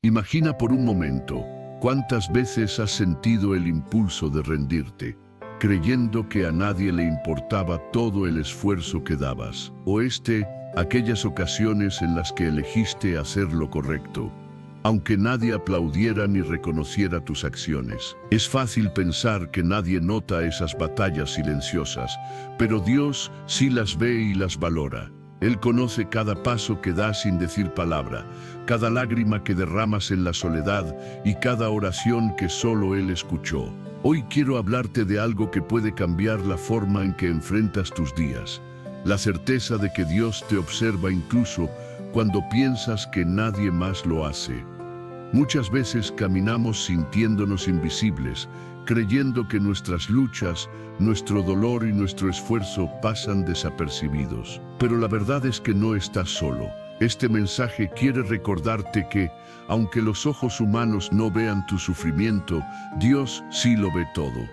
Imagina por un momento cuántas veces has sentido el impulso de rendirte, creyendo que a nadie le importaba todo el esfuerzo que dabas, o aquellas ocasiones en las que elegiste hacer lo correcto, aunque nadie aplaudiera ni reconociera tus acciones. Es fácil pensar que nadie nota esas batallas silenciosas, pero Dios sí las ve y las valora. Él conoce cada paso que das sin decir palabra, cada lágrima que derramas en la soledad y cada oración que solo Él escuchó. Hoy quiero hablarte de algo que puede cambiar la forma en que enfrentas tus días. La certeza de que Dios te observa incluso cuando piensas que nadie más lo hace. Muchas veces caminamos sintiéndonos invisibles, creyendo que nuestras luchas, nuestro dolor y nuestro esfuerzo pasan desapercibidos. Pero la verdad es que no estás solo. Este mensaje quiere recordarte que, aunque los ojos humanos no vean tu sufrimiento, Dios sí lo ve todo.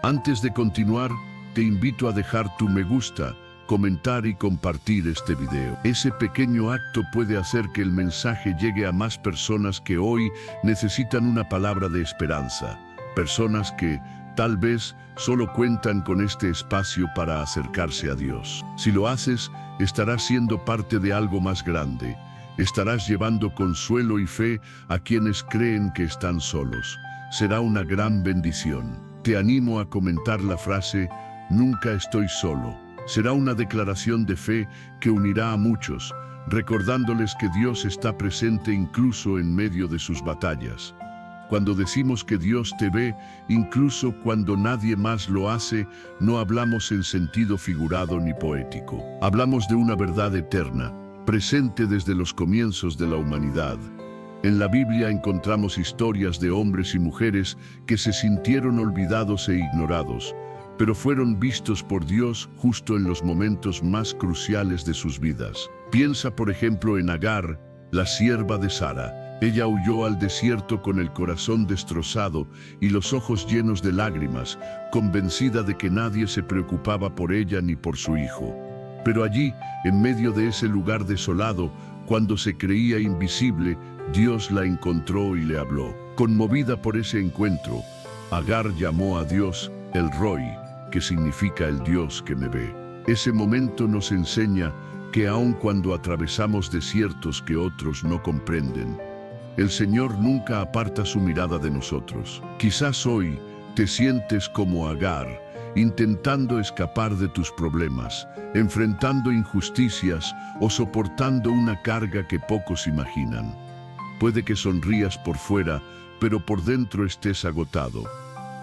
Antes de continuar, te invito a dejar tu me gusta, comentar y compartir este video. Ese pequeño acto puede hacer que el mensaje llegue a más personas que hoy necesitan una palabra de esperanza. Personas que, tal vez, solo cuentan con este espacio para acercarse a Dios. Si lo haces, estarás siendo parte de algo más grande. Estarás llevando consuelo y fe a quienes creen que están solos. Será una gran bendición. Te animo a comentar la frase, "Nunca estoy solo". Será una declaración de fe que unirá a muchos, recordándoles que Dios está presente incluso en medio de sus batallas. Cuando decimos que Dios te ve, incluso cuando nadie más lo hace, no hablamos en sentido figurado ni poético. Hablamos de una verdad eterna, presente desde los comienzos de la humanidad. En la Biblia encontramos historias de hombres y mujeres que se sintieron olvidados e ignorados, pero fueron vistos por Dios justo en los momentos más cruciales de sus vidas. Piensa, por ejemplo, en Agar, la sierva de Sara. Ella huyó al desierto con el corazón destrozado y los ojos llenos de lágrimas, convencida de que nadie se preocupaba por ella ni por su hijo. Pero allí, en medio de ese lugar desolado, cuando se creía invisible, Dios la encontró y le habló. Conmovida por ese encuentro, Agar llamó a Dios el Roi, que significa el Dios que me ve. Ese momento nos enseña que aun cuando atravesamos desiertos que otros no comprenden, el Señor nunca aparta su mirada de nosotros. Quizás hoy te sientes como Agar, intentando escapar de tus problemas, enfrentando injusticias o soportando una carga que pocos imaginan. Puede que sonrías por fuera, pero por dentro estés agotado.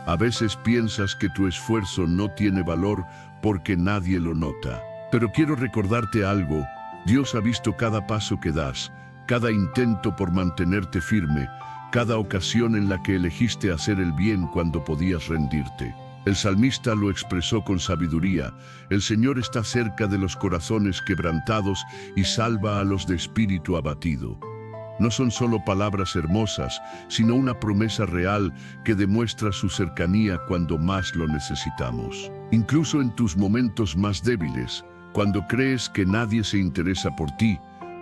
A veces piensas que tu esfuerzo no tiene valor porque nadie lo nota. Pero quiero recordarte algo, Dios ha visto cada paso que das, cada intento por mantenerte firme, cada ocasión en la que elegiste hacer el bien cuando podías rendirte. El salmista lo expresó con sabiduría: el Señor está cerca de los corazones quebrantados y salva a los de espíritu abatido. No son solo palabras hermosas, sino una promesa real que demuestra su cercanía cuando más lo necesitamos. Incluso en tus momentos más débiles, cuando crees que nadie se interesa por ti,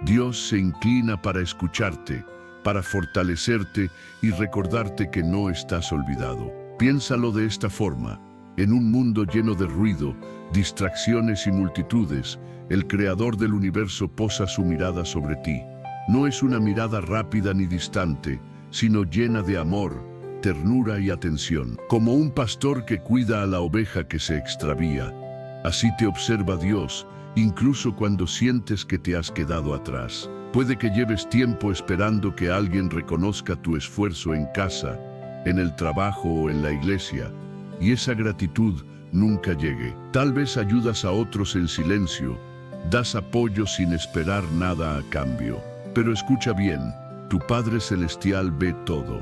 Dios se inclina para escucharte, para fortalecerte y recordarte que no estás olvidado. Piénsalo de esta forma: en un mundo lleno de ruido, distracciones y multitudes, el Creador del universo posa su mirada sobre ti. No es una mirada rápida ni distante, sino llena de amor, ternura y atención. Como un pastor que cuida a la oveja que se extravía, así te observa Dios, incluso cuando sientes que te has quedado atrás. Puede que lleves tiempo esperando que alguien reconozca tu esfuerzo en casa, en el trabajo o en la iglesia, y esa gratitud nunca llegue. Tal vez ayudas a otros en silencio, das apoyo sin esperar nada a cambio. Pero escucha bien, tu Padre Celestial ve todo.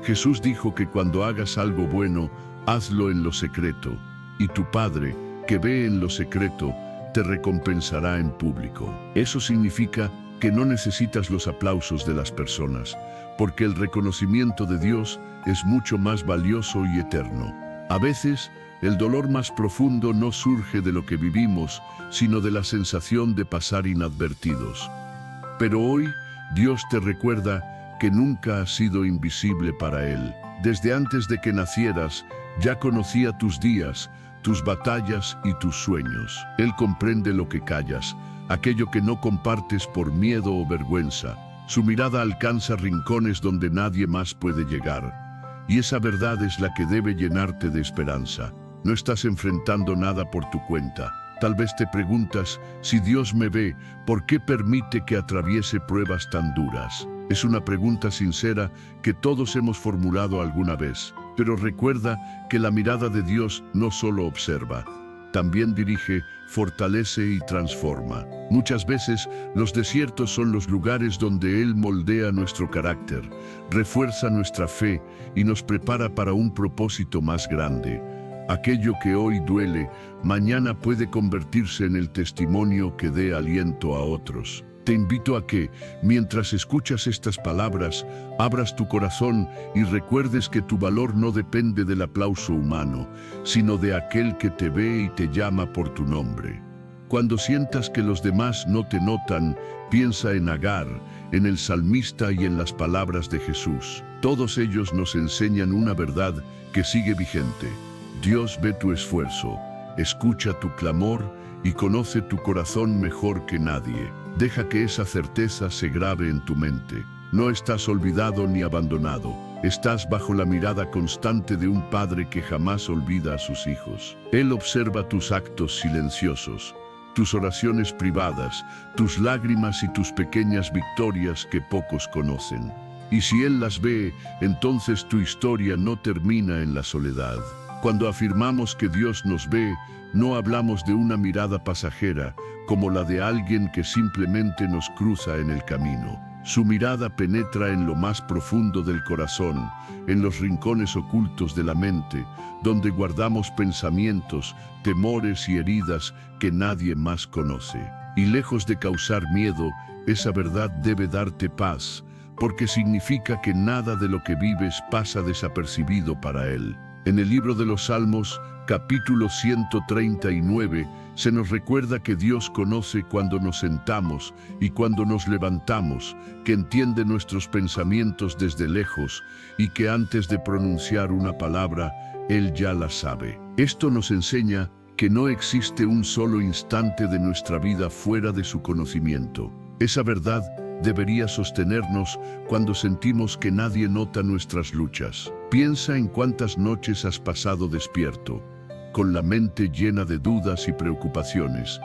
Jesús dijo que cuando hagas algo bueno, hazlo en lo secreto, y tu Padre, que ve en lo secreto, te recompensará en público. Eso significa que no necesitas los aplausos de las personas, porque el reconocimiento de Dios es mucho más valioso y eterno. A veces, el dolor más profundo no surge de lo que vivimos, sino de la sensación de pasar inadvertidos. Pero hoy, Dios te recuerda que nunca ha sido invisible para Él. Desde antes de que nacieras, ya conocía tus días, tus batallas y tus sueños. Él comprende lo que callas, aquello que no compartes por miedo o vergüenza. Su mirada alcanza rincones donde nadie más puede llegar. Y esa verdad es la que debe llenarte de esperanza. No estás enfrentando nada por tu cuenta. Tal vez te preguntas, si Dios me ve, ¿por qué permite que atraviese pruebas tan duras? Es una pregunta sincera que todos hemos formulado alguna vez. Pero recuerda que la mirada de Dios no solo observa, también dirige, fortalece y transforma. Muchas veces los desiertos son los lugares donde Él moldea nuestro carácter, refuerza nuestra fe y nos prepara para un propósito más grande. Aquello que hoy duele, mañana puede convertirse en el testimonio que dé aliento a otros. Te invito a que, mientras escuchas estas palabras, abras tu corazón y recuerdes que tu valor no depende del aplauso humano, sino de aquel que te ve y te llama por tu nombre. Cuando sientas que los demás no te notan, piensa en Agar, en el salmista y en las palabras de Jesús. Todos ellos nos enseñan una verdad que sigue vigente. Dios ve tu esfuerzo, escucha tu clamor y conoce tu corazón mejor que nadie. Deja que esa certeza se grabe en tu mente. No estás olvidado ni abandonado. Estás bajo la mirada constante de un padre que jamás olvida a sus hijos. Él observa tus actos silenciosos, tus oraciones privadas, tus lágrimas y tus pequeñas victorias que pocos conocen. Y si Él las ve, entonces tu historia no termina en la soledad. Cuando afirmamos que Dios nos ve, no hablamos de una mirada pasajera, como la de alguien que simplemente nos cruza en el camino. Su mirada penetra en lo más profundo del corazón, en los rincones ocultos de la mente, donde guardamos pensamientos, temores y heridas que nadie más conoce. Y lejos de causar miedo, esa verdad debe darte paz, porque significa que nada de lo que vives pasa desapercibido para Él. En el libro de los Salmos, capítulo 139, se nos recuerda que Dios conoce cuando nos sentamos y cuando nos levantamos, que entiende nuestros pensamientos desde lejos y que antes de pronunciar una palabra, Él ya la sabe. Esto nos enseña que no existe un solo instante de nuestra vida fuera de su conocimiento. Esa verdad debería sostenernos cuando sentimos que nadie nota nuestras luchas. Piensa en cuántas noches has pasado despierto, con la mente llena de dudas y preocupaciones,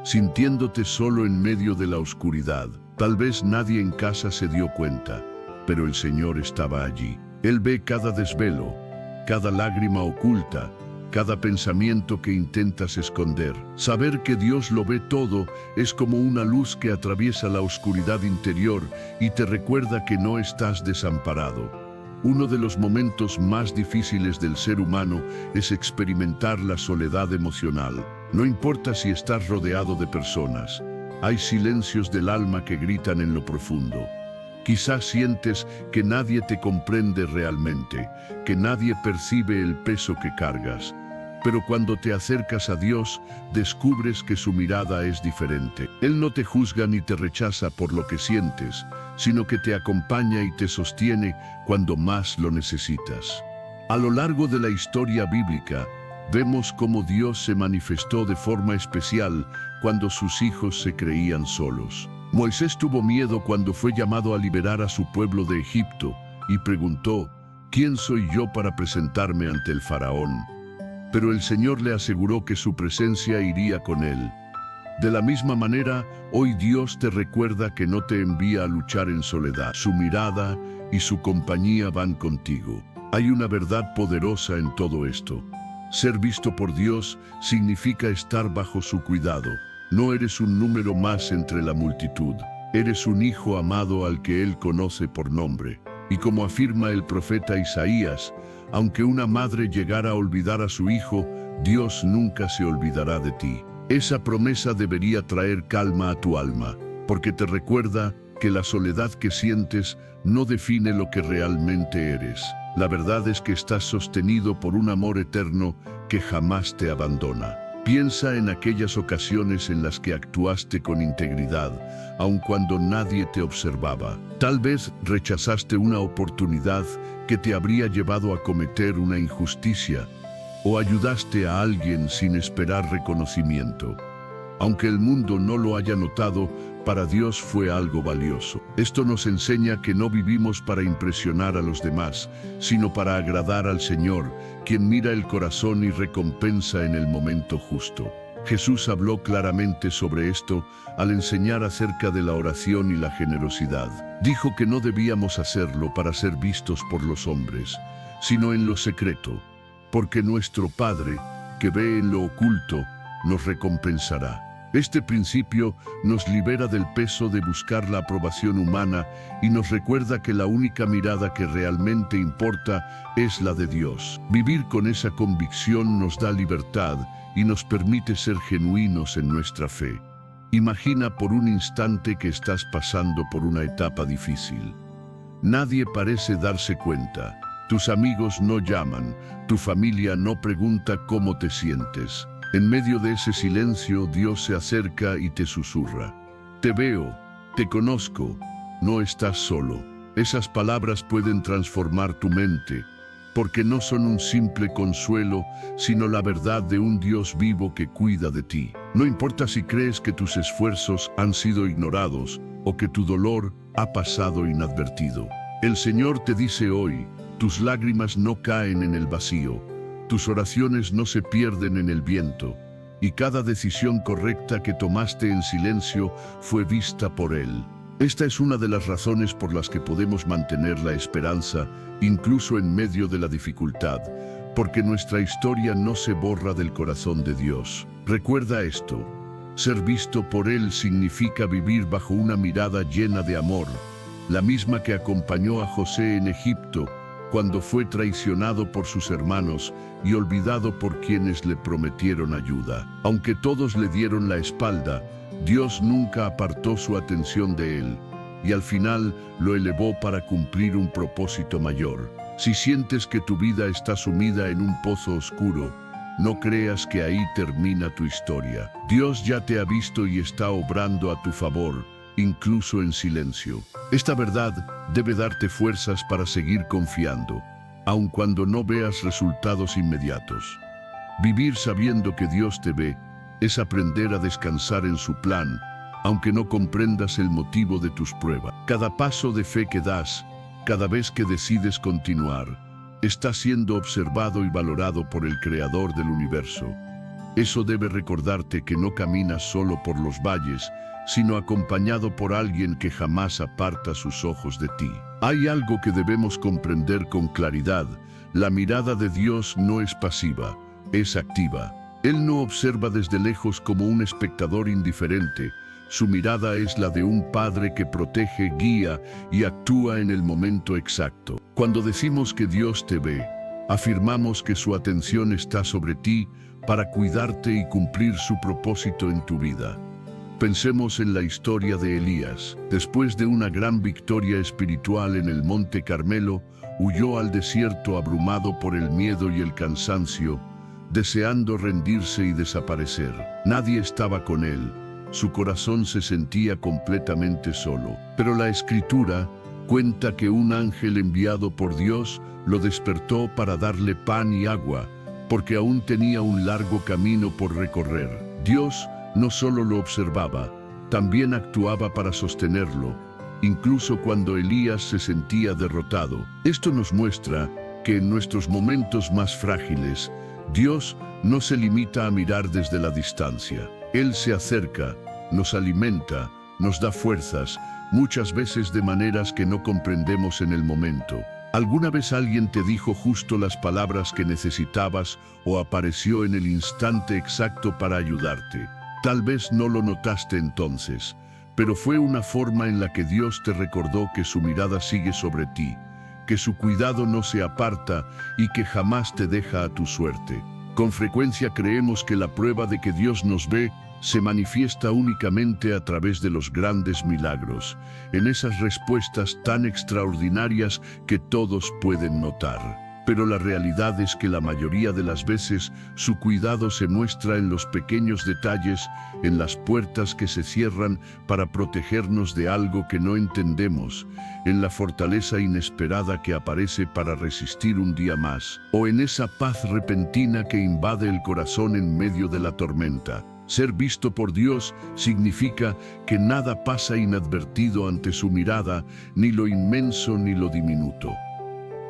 sintiéndote solo en medio de la oscuridad. Tal vez nadie en casa se dio cuenta, pero el Señor estaba allí. Él ve cada desvelo, cada lágrima oculta, cada pensamiento que intentas esconder. Saber que Dios lo ve todo es como una luz que atraviesa la oscuridad interior y te recuerda que no estás desamparado. Uno de los momentos más difíciles del ser humano es experimentar la soledad emocional. No importa si estás rodeado de personas, hay silencios del alma que gritan en lo profundo. Quizás sientes que nadie te comprende realmente, que nadie percibe el peso que cargas. Pero cuando te acercas a Dios, descubres que su mirada es diferente. Él no te juzga ni te rechaza por lo que sientes, sino que te acompaña y te sostiene cuando más lo necesitas. A lo largo de la historia bíblica, vemos cómo Dios se manifestó de forma especial cuando sus hijos se creían solos. Moisés tuvo miedo cuando fue llamado a liberar a su pueblo de Egipto y preguntó, ¿quién soy yo para presentarme ante el faraón? Pero el Señor le aseguró que su presencia iría con él. De la misma manera, hoy Dios te recuerda que no te envía a luchar en soledad. Su mirada y su compañía van contigo. Hay una verdad poderosa en todo esto. Ser visto por Dios significa estar bajo su cuidado. No eres un número más entre la multitud. Eres un hijo amado al que Él conoce por nombre. Y como afirma el profeta Isaías, aunque una madre llegara a olvidar a su hijo, Dios nunca se olvidará de ti. Esa promesa debería traer calma a tu alma, porque te recuerda que la soledad que sientes no define lo que realmente eres. La verdad es que estás sostenido por un amor eterno que jamás te abandona. Piensa en aquellas ocasiones en las que actuaste con integridad, aun cuando nadie te observaba. Tal vez rechazaste una oportunidad que te habría llevado a cometer una injusticia, o ayudaste a alguien sin esperar reconocimiento. Aunque el mundo no lo haya notado, para Dios fue algo valioso. Esto nos enseña que no vivimos para impresionar a los demás, sino para agradar al Señor, quien mira el corazón y recompensa en el momento justo. Jesús habló claramente sobre esto al enseñar acerca de la oración y la generosidad. Dijo que no debíamos hacerlo para ser vistos por los hombres, sino en lo secreto, porque nuestro Padre, que ve en lo oculto, nos recompensará. Este principio nos libera del peso de buscar la aprobación humana y nos recuerda que la única mirada que realmente importa es la de Dios. Vivir con esa convicción nos da libertad y nos permite ser genuinos en nuestra fe. Imagina por un instante que estás pasando por una etapa difícil. Nadie parece darse cuenta. Tus amigos no llaman, tu familia no pregunta cómo te sientes. En medio de ese silencio, Dios se acerca y te susurra: te veo, te conozco, no estás solo. Esas palabras pueden transformar tu mente, porque no son un simple consuelo, sino la verdad de un Dios vivo que cuida de ti. No importa si crees que tus esfuerzos han sido ignorados o que tu dolor ha pasado inadvertido. El Señor te dice hoy: tus lágrimas no caen en el vacío. Tus oraciones no se pierden en el viento, y cada decisión correcta que tomaste en silencio fue vista por Él. Esta es una de las razones por las que podemos mantener la esperanza, incluso en medio de la dificultad, porque nuestra historia no se borra del corazón de Dios. Recuerda esto: ser visto por Él significa vivir bajo una mirada llena de amor, la misma que acompañó a José en Egipto, cuando fue traicionado por sus hermanos y olvidado por quienes le prometieron ayuda. Aunque todos le dieron la espalda, Dios nunca apartó su atención de él, y al final lo elevó para cumplir un propósito mayor. Si sientes que tu vida está sumida en un pozo oscuro, no creas que ahí termina tu historia. Dios ya te ha visto y está obrando a tu favor, incluso en silencio. Esta verdad debe darte fuerzas para seguir confiando, aun cuando no veas resultados inmediatos. Vivir sabiendo que Dios te ve es aprender a descansar en su plan, aunque no comprendas el motivo de tus pruebas. Cada paso de fe que das, cada vez que decides continuar, está siendo observado y valorado por el Creador del universo. Eso debe recordarte que no caminas solo por los valles, sino acompañado por alguien que jamás aparta sus ojos de ti. Hay algo que debemos comprender con claridad: la mirada de Dios no es pasiva, es activa. Él no observa desde lejos como un espectador indiferente. Su mirada es la de un padre que protege, guía y actúa en el momento exacto. Cuando decimos que Dios te ve, afirmamos que su atención está sobre ti para cuidarte y cumplir su propósito en tu vida. Pensemos en la historia de Elías. Después de una gran victoria espiritual en el Monte Carmelo, huyó al desierto abrumado por el miedo y el cansancio, deseando rendirse y desaparecer. Nadie estaba con él. Su corazón se sentía completamente solo. Pero la Escritura cuenta que un ángel enviado por Dios lo despertó para darle pan y agua, porque aún tenía un largo camino por recorrer. Dios no solo lo observaba, también actuaba para sostenerlo, incluso cuando Elías se sentía derrotado. Esto nos muestra que en nuestros momentos más frágiles, Dios no se limita a mirar desde la distancia. Él se acerca, nos alimenta, nos da fuerzas, muchas veces de maneras que no comprendemos en el momento. ¿Alguna vez alguien te dijo justo las palabras que necesitabas o apareció en el instante exacto para ayudarte? Tal vez no lo notaste entonces, pero fue una forma en la que Dios te recordó que su mirada sigue sobre ti, que su cuidado no se aparta y que jamás te deja a tu suerte. Con frecuencia creemos que la prueba de que Dios nos ve se manifiesta únicamente a través de los grandes milagros, en esas respuestas tan extraordinarias que todos pueden notar. pero la realidad es que la mayoría de las veces su cuidado se muestra en los pequeños detalles, en las puertas que se cierran para protegernos de algo que no entendemos, en la fortaleza inesperada que aparece para resistir un día más, o en esa paz repentina que invade el corazón en medio de la tormenta. Ser visto por Dios significa que nada pasa inadvertido ante su mirada, ni lo inmenso ni lo diminuto.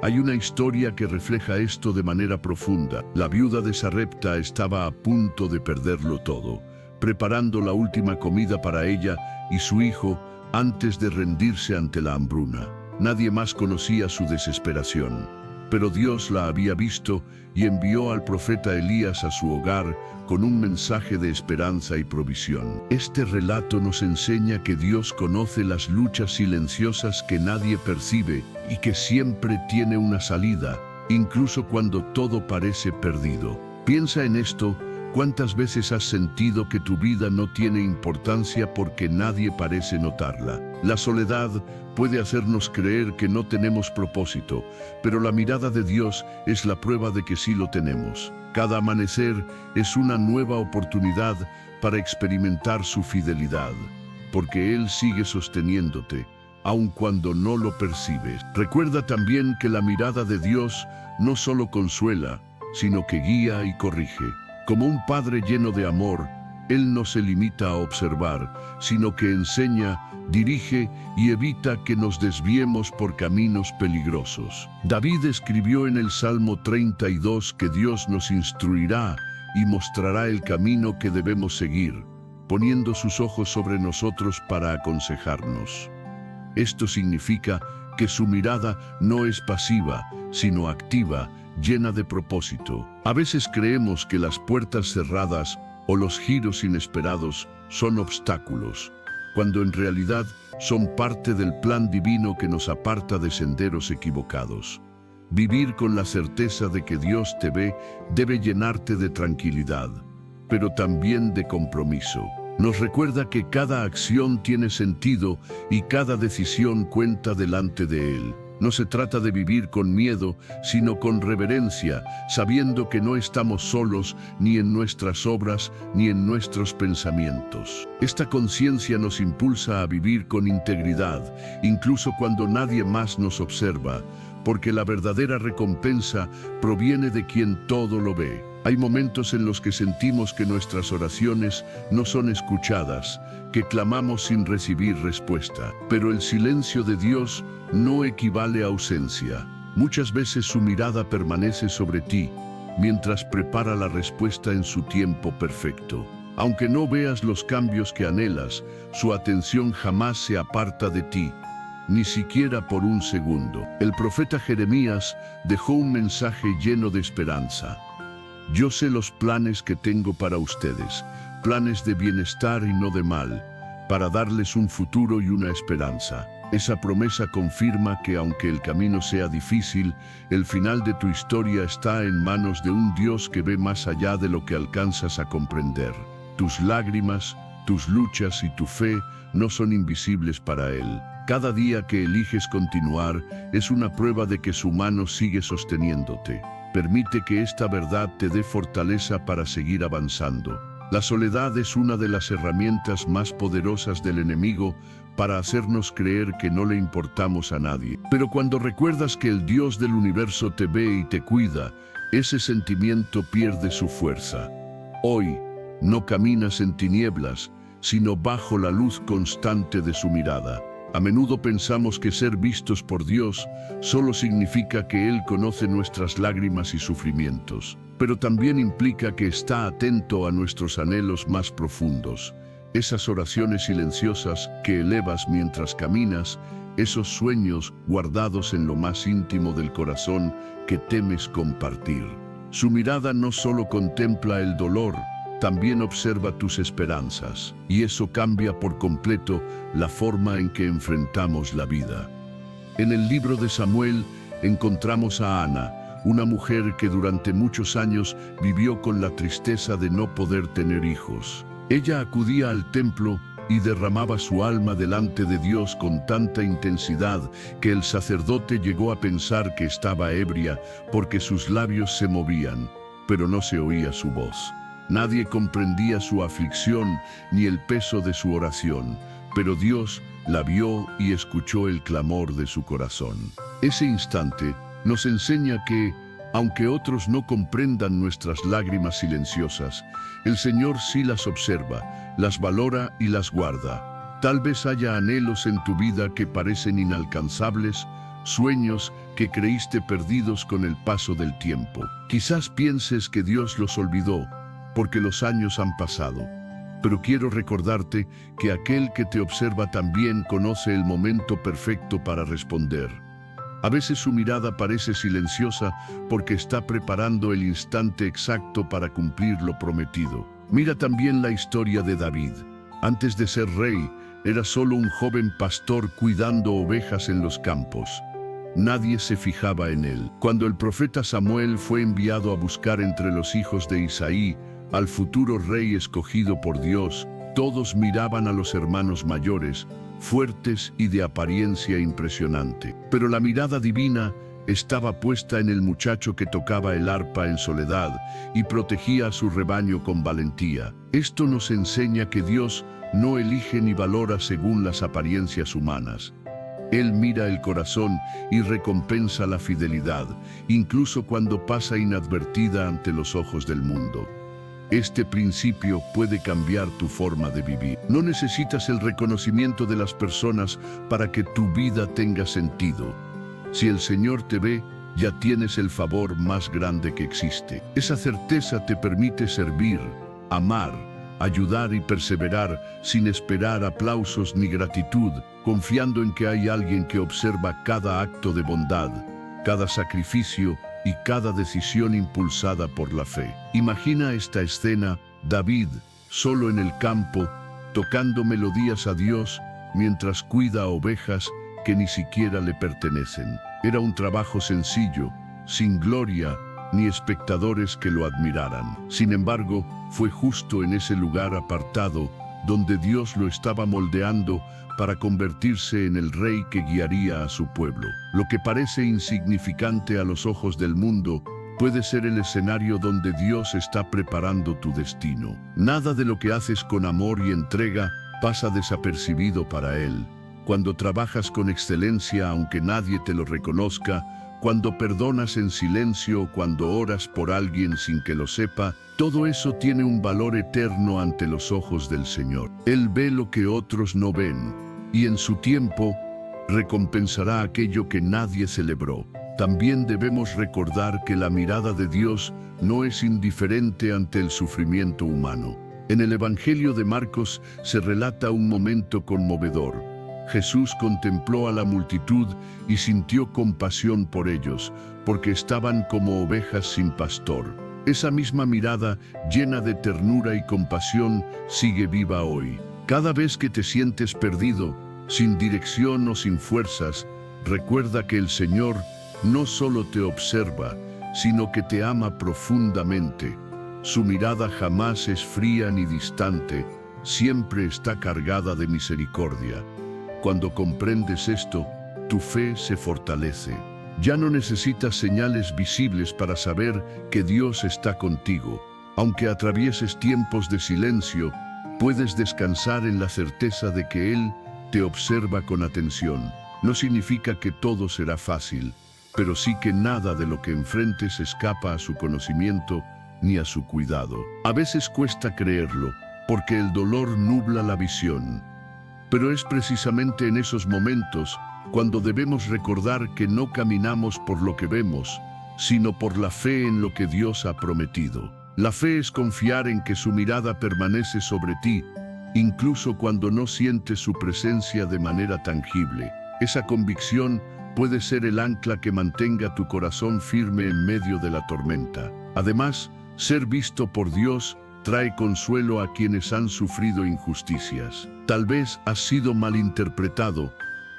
Hay una historia que refleja esto de manera profunda. La viuda de Sarepta estaba a punto de perderlo todo, preparando la última comida para ella y su hijo antes de rendirse ante la hambruna. Nadie más conocía su desesperación, pero Dios la había visto y envió al profeta Elías a su hogar con un mensaje de esperanza y provisión. Este relato nos enseña que Dios conoce las luchas silenciosas que nadie percibe y que siempre tiene una salida, incluso cuando todo parece perdido. Piensa en esto. ¿Cuántas veces has sentido que tu vida no tiene importancia porque nadie parece notarla? La soledad puede hacernos creer que no tenemos propósito, pero la mirada de Dios es la prueba de que sí lo tenemos. Cada amanecer es una nueva oportunidad para experimentar su fidelidad, porque Él sigue sosteniéndote, aun cuando no lo percibes. Recuerda también que la mirada de Dios no solo consuela, sino que guía y corrige. Como un padre lleno de amor, Él no se limita a observar, sino que enseña, dirige y evita que nos desviemos por caminos peligrosos. David escribió en el Salmo 32 que Dios nos instruirá y mostrará el camino que debemos seguir, poniendo sus ojos sobre nosotros para aconsejarnos. Esto significa que su mirada no es pasiva, sino activa, llena de propósito. A veces creemos que las puertas cerradas o los giros inesperados son obstáculos, cuando en realidad son parte del plan divino que nos aparta de senderos equivocados. Vivir con la certeza de que Dios te ve debe llenarte de tranquilidad, pero también de compromiso. Nos recuerda que cada acción tiene sentido y cada decisión cuenta delante de Él. No se trata de vivir con miedo, sino con reverencia, sabiendo que no estamos solos ni en nuestras obras ni en nuestros pensamientos. Esta conciencia nos impulsa a vivir con integridad, incluso cuando nadie más nos observa, porque la verdadera recompensa proviene de quien todo lo ve. Hay momentos en los que sentimos que nuestras oraciones no son escuchadas, que clamamos sin recibir respuesta. Pero el silencio de Dios no equivale a ausencia. Muchas veces su mirada permanece sobre ti, mientras prepara la respuesta en su tiempo perfecto. Aunque no veas los cambios que anhelas, su atención jamás se aparta de ti, ni siquiera por un segundo. El profeta Jeremías dejó un mensaje lleno de esperanza. Yo sé los planes que tengo para ustedes, planes de bienestar y no de mal, para darles un futuro y una esperanza. Esa promesa confirma que aunque el camino sea difícil, el final de tu historia está en manos de un Dios que ve más allá de lo que alcanzas a comprender. Tus lágrimas, tus luchas y tu fe no son invisibles para Él. Cada día que eliges continuar es una prueba de que su mano sigue sosteniéndote. Permite que esta verdad te dé fortaleza para seguir avanzando. La soledad es una de las herramientas más poderosas del enemigo para hacernos creer que no le importamos a nadie. Pero cuando recuerdas que el Dios del universo te ve y te cuida, ese sentimiento pierde su fuerza. Hoy no caminas en tinieblas, sino bajo la luz constante de su mirada. A menudo pensamos que ser vistos por Dios solo significa que Él conoce nuestras lágrimas y sufrimientos, pero también implica que está atento a nuestros anhelos más profundos, esas oraciones silenciosas que elevas mientras caminas, esos sueños guardados en lo más íntimo del corazón que temes compartir. Su mirada no solo contempla el dolor, también observa tus esperanzas, y eso cambia por completo la forma en que enfrentamos la vida. En el libro de Samuel encontramos a Ana, una mujer que durante muchos años vivió con la tristeza de no poder tener hijos. Ella acudía al templo y derramaba su alma delante de Dios con tanta intensidad que el sacerdote llegó a pensar que estaba ebria porque sus labios se movían, pero no se oía su voz. Nadie comprendía su aflicción ni el peso de su oración, pero Dios la vio y escuchó el clamor de su corazón. Ese instante nos enseña que, aunque otros no comprendan nuestras lágrimas silenciosas, el Señor sí las observa, las valora y las guarda. Tal vez haya anhelos en tu vida que parecen inalcanzables, sueños que creíste perdidos con el paso del tiempo. Quizás pienses que Dios los olvidó, porque los años han pasado. Pero quiero recordarte que aquel que te observa también conoce el momento perfecto para responder. A veces su mirada parece silenciosa porque está preparando el instante exacto para cumplir lo prometido. Mira también la historia de David. Antes de ser rey, era solo un joven pastor cuidando ovejas en los campos. Nadie se fijaba en él. Cuando el profeta Samuel fue enviado a buscar entre los hijos de Isaí al futuro rey escogido por Dios, todos miraban a los hermanos mayores, fuertes y de apariencia impresionante. Pero la mirada divina estaba puesta en el muchacho que tocaba el arpa en soledad y protegía a su rebaño con valentía. Esto nos enseña que Dios no elige ni valora según las apariencias humanas. Él mira el corazón y recompensa la fidelidad, incluso cuando pasa inadvertida ante los ojos del mundo. Este principio puede cambiar tu forma de vivir. No necesitas el reconocimiento de las personas para que tu vida tenga sentido. Si el Señor te ve, ya tienes el favor más grande que existe. Esa certeza te permite servir, amar, ayudar y perseverar sin esperar aplausos ni gratitud, confiando en que hay alguien que observa cada acto de bondad, cada sacrificio y cada decisión impulsada por la fe. Imagina esta escena: David, solo en el campo, tocando melodías a Dios mientras cuida ovejas que ni siquiera le pertenecen. Era un trabajo sencillo, sin gloria ni espectadores que lo admiraran. Sin embargo, fue justo en ese lugar apartado donde Dios lo estaba moldeando para convertirse en el rey que guiaría a su pueblo. Lo que parece insignificante a los ojos del mundo puede ser el escenario donde Dios está preparando tu destino. Nada de lo que haces con amor y entrega pasa desapercibido para Él. Cuando trabajas con excelencia aunque nadie te lo reconozca, cuando perdonas en silencio o cuando oras por alguien sin que lo sepa, todo eso tiene un valor eterno ante los ojos del Señor. Él ve lo que otros no ven, y en su tiempo recompensará aquello que nadie celebró. También debemos recordar que la mirada de Dios no es indiferente ante el sufrimiento humano. En el Evangelio de Marcos se relata un momento conmovedor. Jesús contempló a la multitud y sintió compasión por ellos, porque estaban como ovejas sin pastor. Esa misma mirada, llena de ternura y compasión, sigue viva hoy. Cada vez que te sientes perdido, sin dirección o sin fuerzas, recuerda que el Señor no solo te observa, sino que te ama profundamente. Su mirada jamás es fría ni distante, siempre está cargada de misericordia. Cuando comprendes esto, tu fe se fortalece. Ya no necesitas señales visibles para saber que Dios está contigo. Aunque atravieses tiempos de silencio, puedes descansar en la certeza de que Él te observa con atención. No significa que todo será fácil, pero sí que nada de lo que enfrentes escapa a su conocimiento ni a su cuidado. A veces cuesta creerlo, porque el dolor nubla la visión. Pero es precisamente en esos momentos cuando debemos recordar que no caminamos por lo que vemos, sino por la fe en lo que Dios ha prometido. La fe es confiar en que su mirada permanece sobre ti, incluso cuando no sientes su presencia de manera tangible. Esa convicción puede ser el ancla que mantenga tu corazón firme en medio de la tormenta. Además, ser visto por Dios trae consuelo a quienes han sufrido injusticias. Tal vez has sido malinterpretado,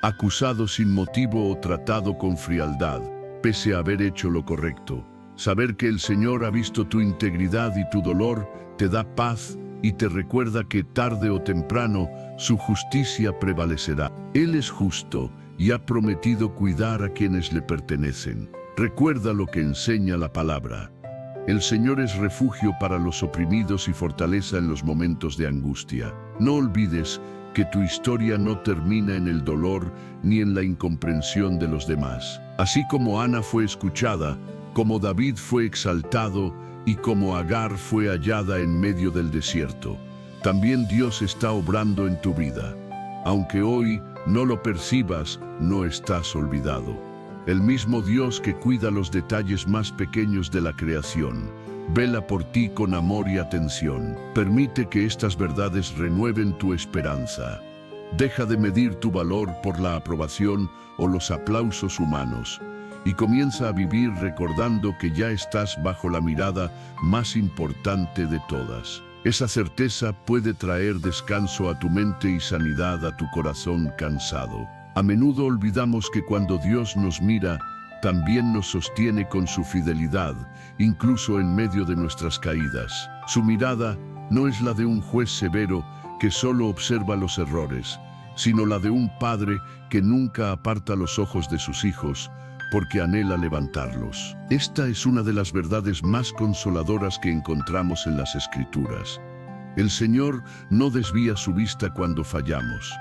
acusado sin motivo o tratado con frialdad, pese a haber hecho lo correcto. Saber que el Señor ha visto tu integridad y tu dolor te da paz y te recuerda que tarde o temprano su justicia prevalecerá. Él es justo y ha prometido cuidar a quienes le pertenecen. Recuerda lo que enseña la palabra. El Señor es refugio para los oprimidos y fortaleza en los momentos de angustia. No olvides que tu historia no termina en el dolor ni en la incomprensión de los demás. Así como Ana fue escuchada, como David fue exaltado y como Agar fue hallada en medio del desierto, también Dios está obrando en tu vida. Aunque hoy no lo percibas, no estás olvidado. El mismo Dios que cuida los detalles más pequeños de la creación, vela por ti con amor y atención. Permite que estas verdades renueven tu esperanza. Deja de medir tu valor por la aprobación o los aplausos humanos y comienza a vivir recordando que ya estás bajo la mirada más importante de todas. Esa certeza puede traer descanso a tu mente y sanidad a tu corazón cansado. A menudo olvidamos que cuando Dios nos mira, también nos sostiene con su fidelidad, incluso en medio de nuestras caídas. Su mirada no es la de un juez severo que solo observa los errores, sino la de un padre que nunca aparta los ojos de sus hijos, porque anhela levantarlos. Esta es una de las verdades más consoladoras que encontramos en las Escrituras. El Señor no desvía su vista cuando fallamos.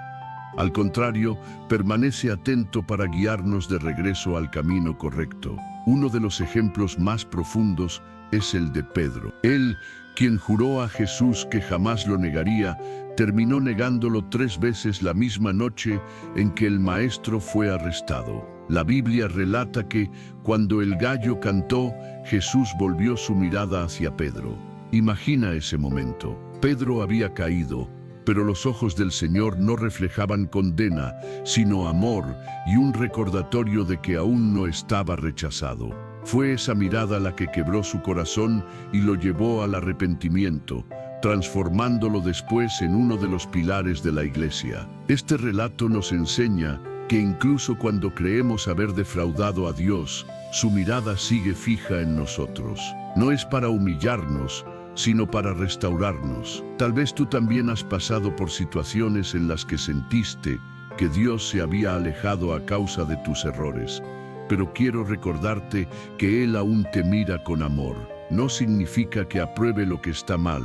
Al contrario, permanece atento para guiarnos de regreso al camino correcto. Uno de los ejemplos más profundos es el de Pedro. Él, quien juró a Jesús que jamás lo negaría, terminó negándolo 3 veces la misma noche en que el maestro fue arrestado. La Biblia relata que, cuando el gallo cantó, Jesús volvió su mirada hacia Pedro. Imagina ese momento. Pedro había caído, pero los ojos del Señor no reflejaban condena, sino amor y un recordatorio de que aún no estaba rechazado. Fue esa mirada la que quebró su corazón y lo llevó al arrepentimiento, transformándolo después en uno de los pilares de la Iglesia. Este relato nos enseña que incluso cuando creemos haber defraudado a Dios, su mirada sigue fija en nosotros. No es para humillarnos, sino para restaurarnos. Tal vez tú también has pasado por situaciones en las que sentiste que Dios se había alejado a causa de tus errores, pero quiero recordarte que Él aún te mira con amor. No significa que apruebe lo que está mal,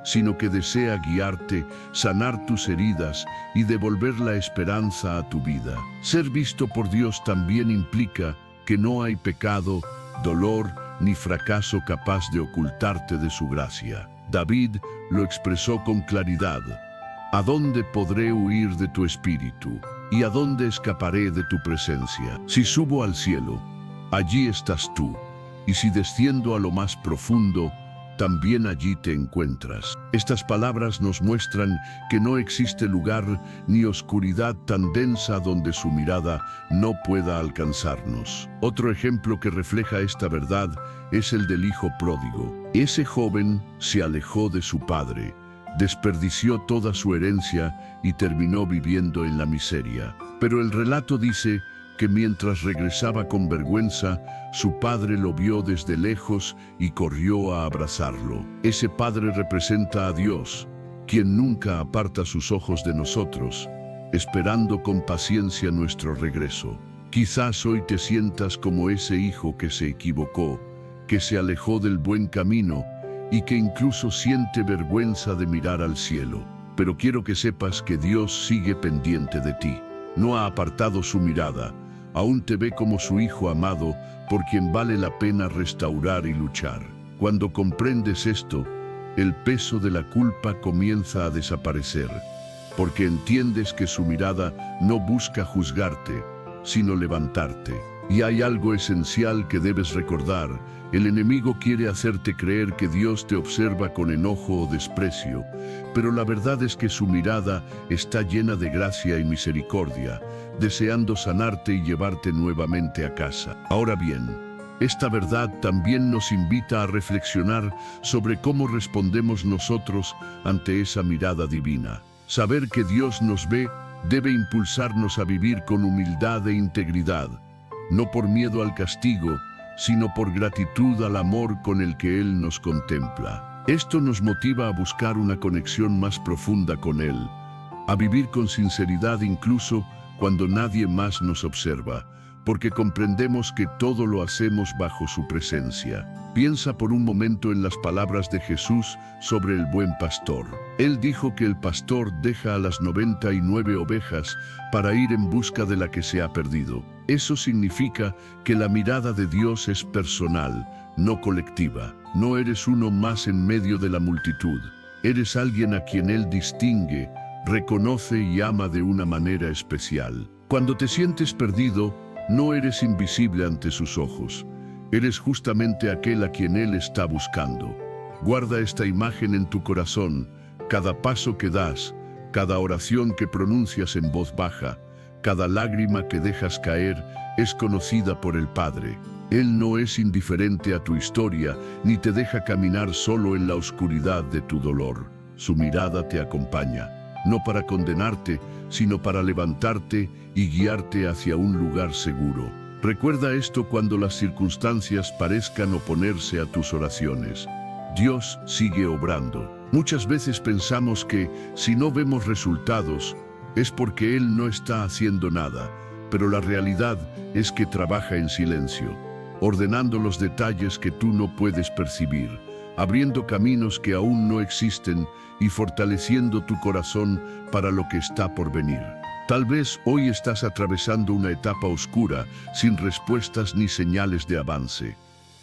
sino que desea guiarte, sanar tus heridas y devolver la esperanza a tu vida. Ser visto por Dios también implica que no hay pecado, dolor ni fracaso capaz de ocultarte de su gracia. David lo expresó con claridad. ¿A dónde podré huir de tu espíritu? ¿Y a dónde escaparé de tu presencia? Si subo al cielo, allí estás tú, y si desciendo a lo más profundo, también allí te encuentras. Estas palabras nos muestran que no existe lugar ni oscuridad tan densa donde su mirada no pueda alcanzarnos. Otro ejemplo que refleja esta verdad es el del hijo pródigo. Ese joven se alejó de su padre, desperdició toda su herencia y terminó viviendo en la miseria. Pero el relato dice que mientras regresaba con vergüenza, su padre lo vio desde lejos y corrió a abrazarlo. Ese padre representa a Dios, quien nunca aparta sus ojos de nosotros, esperando con paciencia nuestro regreso. Quizás hoy te sientas como ese hijo que se equivocó, que se alejó del buen camino y que incluso siente vergüenza de mirar al cielo. Pero quiero que sepas que Dios sigue pendiente de ti. No ha apartado su mirada. Aún te ve como su hijo amado, por quien vale la pena restaurar y luchar. Cuando comprendes esto, el peso de la culpa comienza a desaparecer, porque entiendes que su mirada no busca juzgarte, sino levantarte. Y hay algo esencial que debes recordar. El enemigo quiere hacerte creer que Dios te observa con enojo o desprecio, pero la verdad es que su mirada está llena de gracia y misericordia, deseando sanarte y llevarte nuevamente a casa. Ahora bien, esta verdad también nos invita a reflexionar sobre cómo respondemos nosotros ante esa mirada divina. Saber que Dios nos ve debe impulsarnos a vivir con humildad e integridad, no por miedo al castigo, sino por gratitud al amor con el que Él nos contempla. Esto nos motiva a buscar una conexión más profunda con Él, a vivir con sinceridad incluso cuando nadie más nos observa, porque comprendemos que todo lo hacemos bajo su presencia. Piensa por un momento en las palabras de Jesús sobre el buen pastor. Él dijo que el pastor deja a las 99 ovejas para ir en busca de la que se ha perdido. Eso significa que la mirada de Dios es personal, no colectiva. No eres uno más en medio de la multitud. Eres alguien a quien Él distingue, reconoce y ama de una manera especial. Cuando te sientes perdido, no eres invisible ante sus ojos. Eres justamente aquel a quien Él está buscando. Guarda esta imagen en tu corazón. Cada paso que das, cada oración que pronuncias en voz baja, cada lágrima que dejas caer, es conocida por el Padre. Él no es indiferente a tu historia, ni te deja caminar solo en la oscuridad de tu dolor. Su mirada te acompaña, no para condenarte, sino para levantarte y guiarte hacia un lugar seguro. Recuerda esto cuando las circunstancias parezcan oponerse a tus oraciones. Dios sigue obrando. Muchas veces pensamos que, si no vemos resultados, es porque Él no está haciendo nada, pero la realidad es que trabaja en silencio, ordenando los detalles que tú no puedes percibir, abriendo caminos que aún no existen y fortaleciendo tu corazón para lo que está por venir. Tal vez hoy estás atravesando una etapa oscura, sin respuestas ni señales de avance.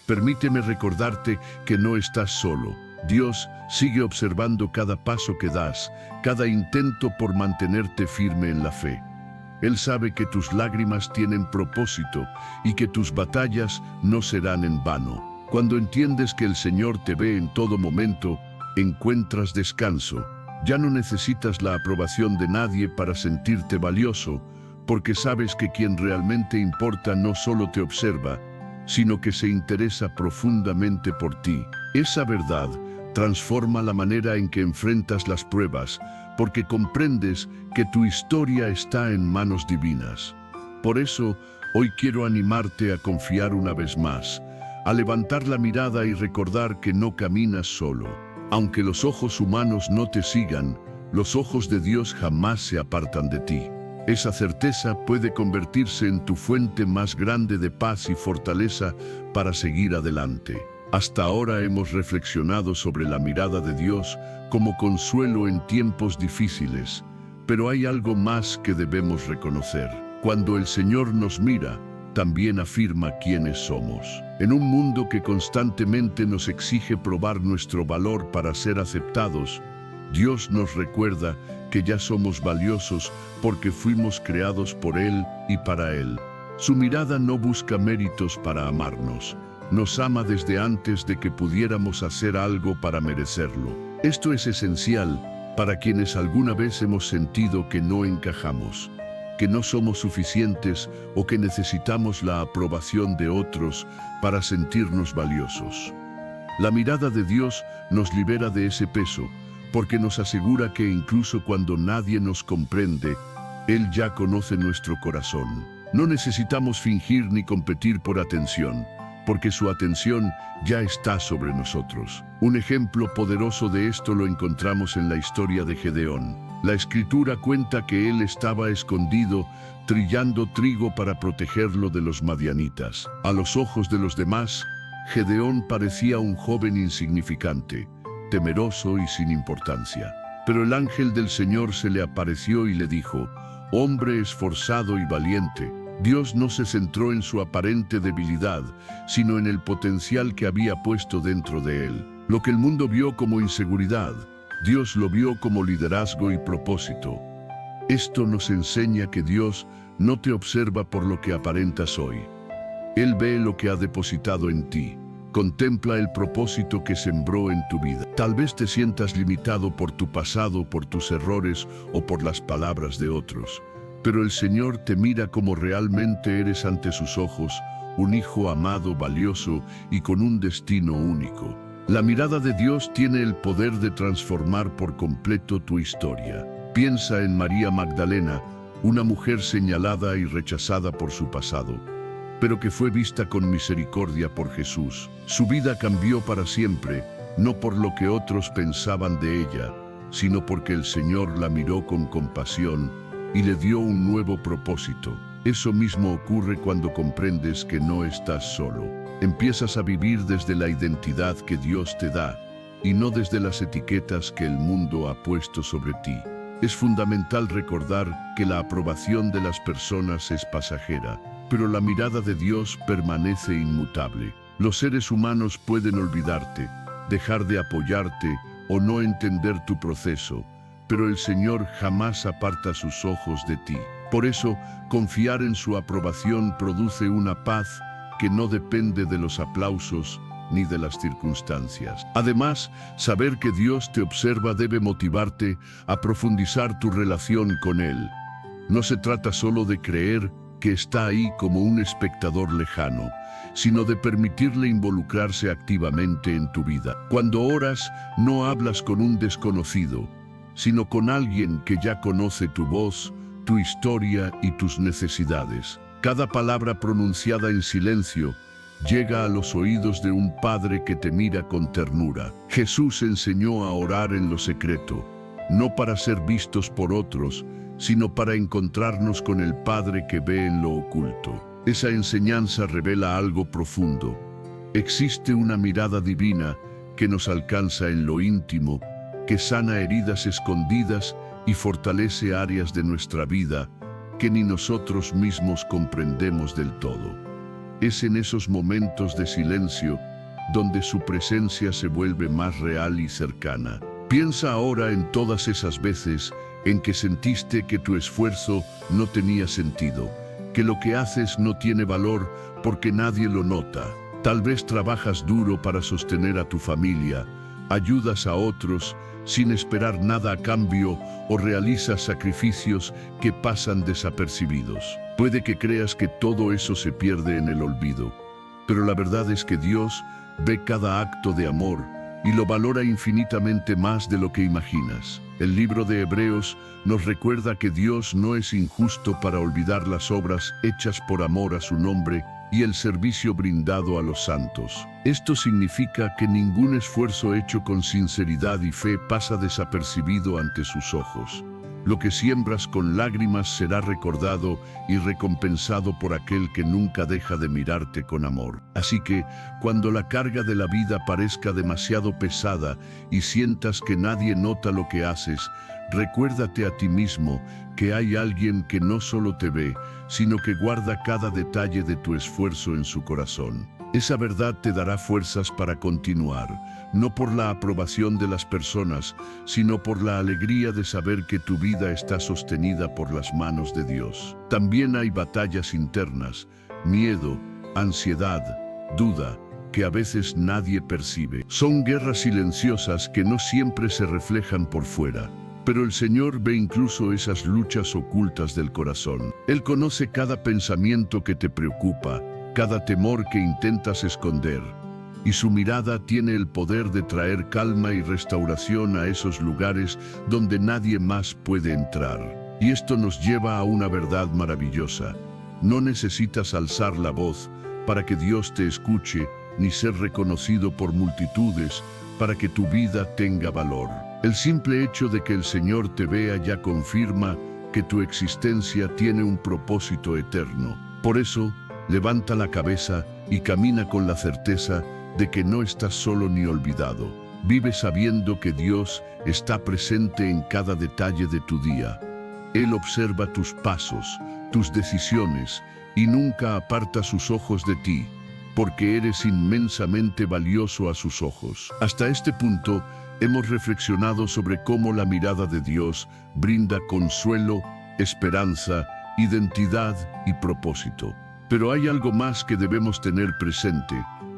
Permíteme recordarte que no estás solo. Dios sigue observando cada paso que das, cada intento por mantenerte firme en la fe. Él sabe que tus lágrimas tienen propósito y que tus batallas no serán en vano. Cuando entiendes que el Señor te ve en todo momento, encuentras descanso. Ya no necesitas la aprobación de nadie para sentirte valioso, porque sabes que quien realmente importa no solo te observa, sino que se interesa profundamente por ti. Esa verdad transforma la manera en que enfrentas las pruebas, porque comprendes que tu historia está en manos divinas. Por eso, hoy quiero animarte a confiar una vez más, a levantar la mirada y recordar que no caminas solo. Aunque los ojos humanos no te sigan, los ojos de Dios jamás se apartan de ti. Esa certeza puede convertirse en tu fuente más grande de paz y fortaleza para seguir adelante. Hasta ahora hemos reflexionado sobre la mirada de Dios como consuelo en tiempos difíciles, pero hay algo más que debemos reconocer. Cuando el Señor nos mira, también afirma quiénes somos. En un mundo que constantemente nos exige probar nuestro valor para ser aceptados, Dios nos recuerda que ya somos valiosos porque fuimos creados por Él y para Él. Su mirada no busca méritos para amarnos. Nos ama desde antes de que pudiéramos hacer algo para merecerlo. Esto es esencial para quienes alguna vez hemos sentido que no encajamos, que no somos suficientes o que necesitamos la aprobación de otros para sentirnos valiosos. La mirada de Dios nos libera de ese peso, porque nos asegura que incluso cuando nadie nos comprende, Él ya conoce nuestro corazón. No necesitamos fingir ni competir por atención, porque su atención ya está sobre nosotros. Un ejemplo poderoso de esto lo encontramos en la historia de Gedeón. La Escritura cuenta que él estaba escondido, trillando trigo para protegerlo de los madianitas. A los ojos de los demás, Gedeón parecía un joven insignificante, temeroso y sin importancia. Pero el ángel del Señor se le apareció y le dijo: «Hombre esforzado y valiente». Dios no se centró en su aparente debilidad, sino en el potencial que había puesto dentro de él. Lo que el mundo vio como inseguridad, Dios lo vio como liderazgo y propósito. Esto nos enseña que Dios no te observa por lo que aparentas hoy. Él ve lo que ha depositado en ti. Contempla el propósito que sembró en tu vida. Tal vez te sientas limitado por tu pasado, por tus errores o por las palabras de otros. Pero el Señor te mira como realmente eres ante sus ojos, un hijo amado, valioso y con un destino único. La mirada de Dios tiene el poder de transformar por completo tu historia. Piensa en María Magdalena, una mujer señalada y rechazada por su pasado, pero que fue vista con misericordia por Jesús. Su vida cambió para siempre, no por lo que otros pensaban de ella, sino porque el Señor la miró con compasión y le dio un nuevo propósito. Eso mismo ocurre cuando comprendes que no estás solo. Empiezas a vivir desde la identidad que Dios te da y no desde las etiquetas que el mundo ha puesto sobre ti. Es fundamental recordar que la aprobación de las personas es pasajera, pero la mirada de Dios permanece inmutable. Los seres humanos pueden olvidarte, dejar de apoyarte o no entender tu proceso, pero el Señor jamás aparta sus ojos de ti. Por eso, confiar en su aprobación produce una paz que no depende de los aplausos ni de las circunstancias. Además, saber que Dios te observa debe motivarte a profundizar tu relación con Él. No se trata solo de creer que está ahí como un espectador lejano, sino de permitirle involucrarse activamente en tu vida. Cuando oras, no hablas con un desconocido, sino con alguien que ya conoce tu voz, tu historia y tus necesidades. Cada palabra pronunciada en silencio llega a los oídos de un Padre que te mira con ternura. Jesús enseñó a orar en lo secreto, no para ser vistos por otros, sino para encontrarnos con el Padre que ve en lo oculto. Esa enseñanza revela algo profundo. Existe una mirada divina que nos alcanza en lo íntimo, que sana heridas escondidas y fortalece áreas de nuestra vida que ni nosotros mismos comprendemos del todo. Es en esos momentos de silencio donde su presencia se vuelve más real y cercana. Piensa ahora en todas esas veces en que sentiste que tu esfuerzo no tenía sentido, que lo que haces no tiene valor porque nadie lo nota. Tal vez trabajas duro para sostener a tu familia, ayudas a otros sin esperar nada a cambio o realizas sacrificios que pasan desapercibidos. Puede que creas que todo eso se pierde en el olvido, pero la verdad es que Dios ve cada acto de amor y lo valora infinitamente más de lo que imaginas. El libro de Hebreos nos recuerda que Dios no es injusto para olvidar las obras hechas por amor a su nombre y el servicio brindado a los santos. Esto significa que ningún esfuerzo hecho con sinceridad y fe pasa desapercibido ante sus ojos. Lo que siembras con lágrimas será recordado y recompensado por aquel que nunca deja de mirarte con amor. Así que, cuando la carga de la vida parezca demasiado pesada y sientas que nadie nota lo que haces, recuérdate a ti mismo que hay alguien que no solo te ve, sino que guarda cada detalle de tu esfuerzo en su corazón. Esa verdad te dará fuerzas para continuar, no por la aprobación de las personas, sino por la alegría de saber que tu vida está sostenida por las manos de Dios. También hay batallas internas, miedo, ansiedad, duda, que a veces nadie percibe. Son guerras silenciosas que no siempre se reflejan por fuera. Pero el Señor ve incluso esas luchas ocultas del corazón. Él conoce cada pensamiento que te preocupa, cada temor que intentas esconder, y su mirada tiene el poder de traer calma y restauración a esos lugares donde nadie más puede entrar. Y esto nos lleva a una verdad maravillosa. No necesitas alzar la voz para que Dios te escuche, ni ser reconocido por multitudes para que tu vida tenga valor. El simple hecho de que el Señor te vea ya confirma que tu existencia tiene un propósito eterno. Por eso, levanta la cabeza y camina con la certeza de que no estás solo ni olvidado. Vive sabiendo que Dios está presente en cada detalle de tu día. Él observa tus pasos, tus decisiones y nunca aparta sus ojos de ti, porque eres inmensamente valioso a sus ojos. Hasta este punto, hemos reflexionado sobre cómo la mirada de Dios brinda consuelo, esperanza, identidad y propósito. Pero hay algo más que debemos tener presente.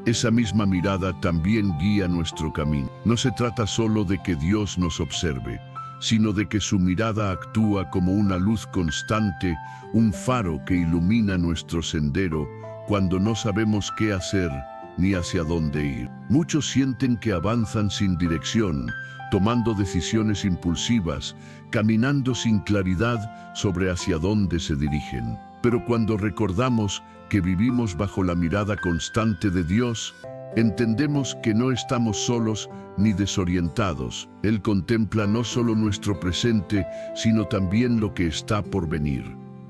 Esa misma mirada también guía nuestro camino. No se trata solo de que Dios nos observe, sino de que su mirada actúa como una luz constante, un faro que ilumina nuestro sendero cuando no sabemos qué hacer ni hacia dónde ir. Muchos sienten que avanzan sin dirección, tomando decisiones impulsivas, caminando sin claridad sobre hacia dónde se dirigen. Pero cuando recordamos que vivimos bajo la mirada constante de Dios, entendemos que no estamos solos ni desorientados. Él contempla no solo nuestro presente, sino también lo que está por venir.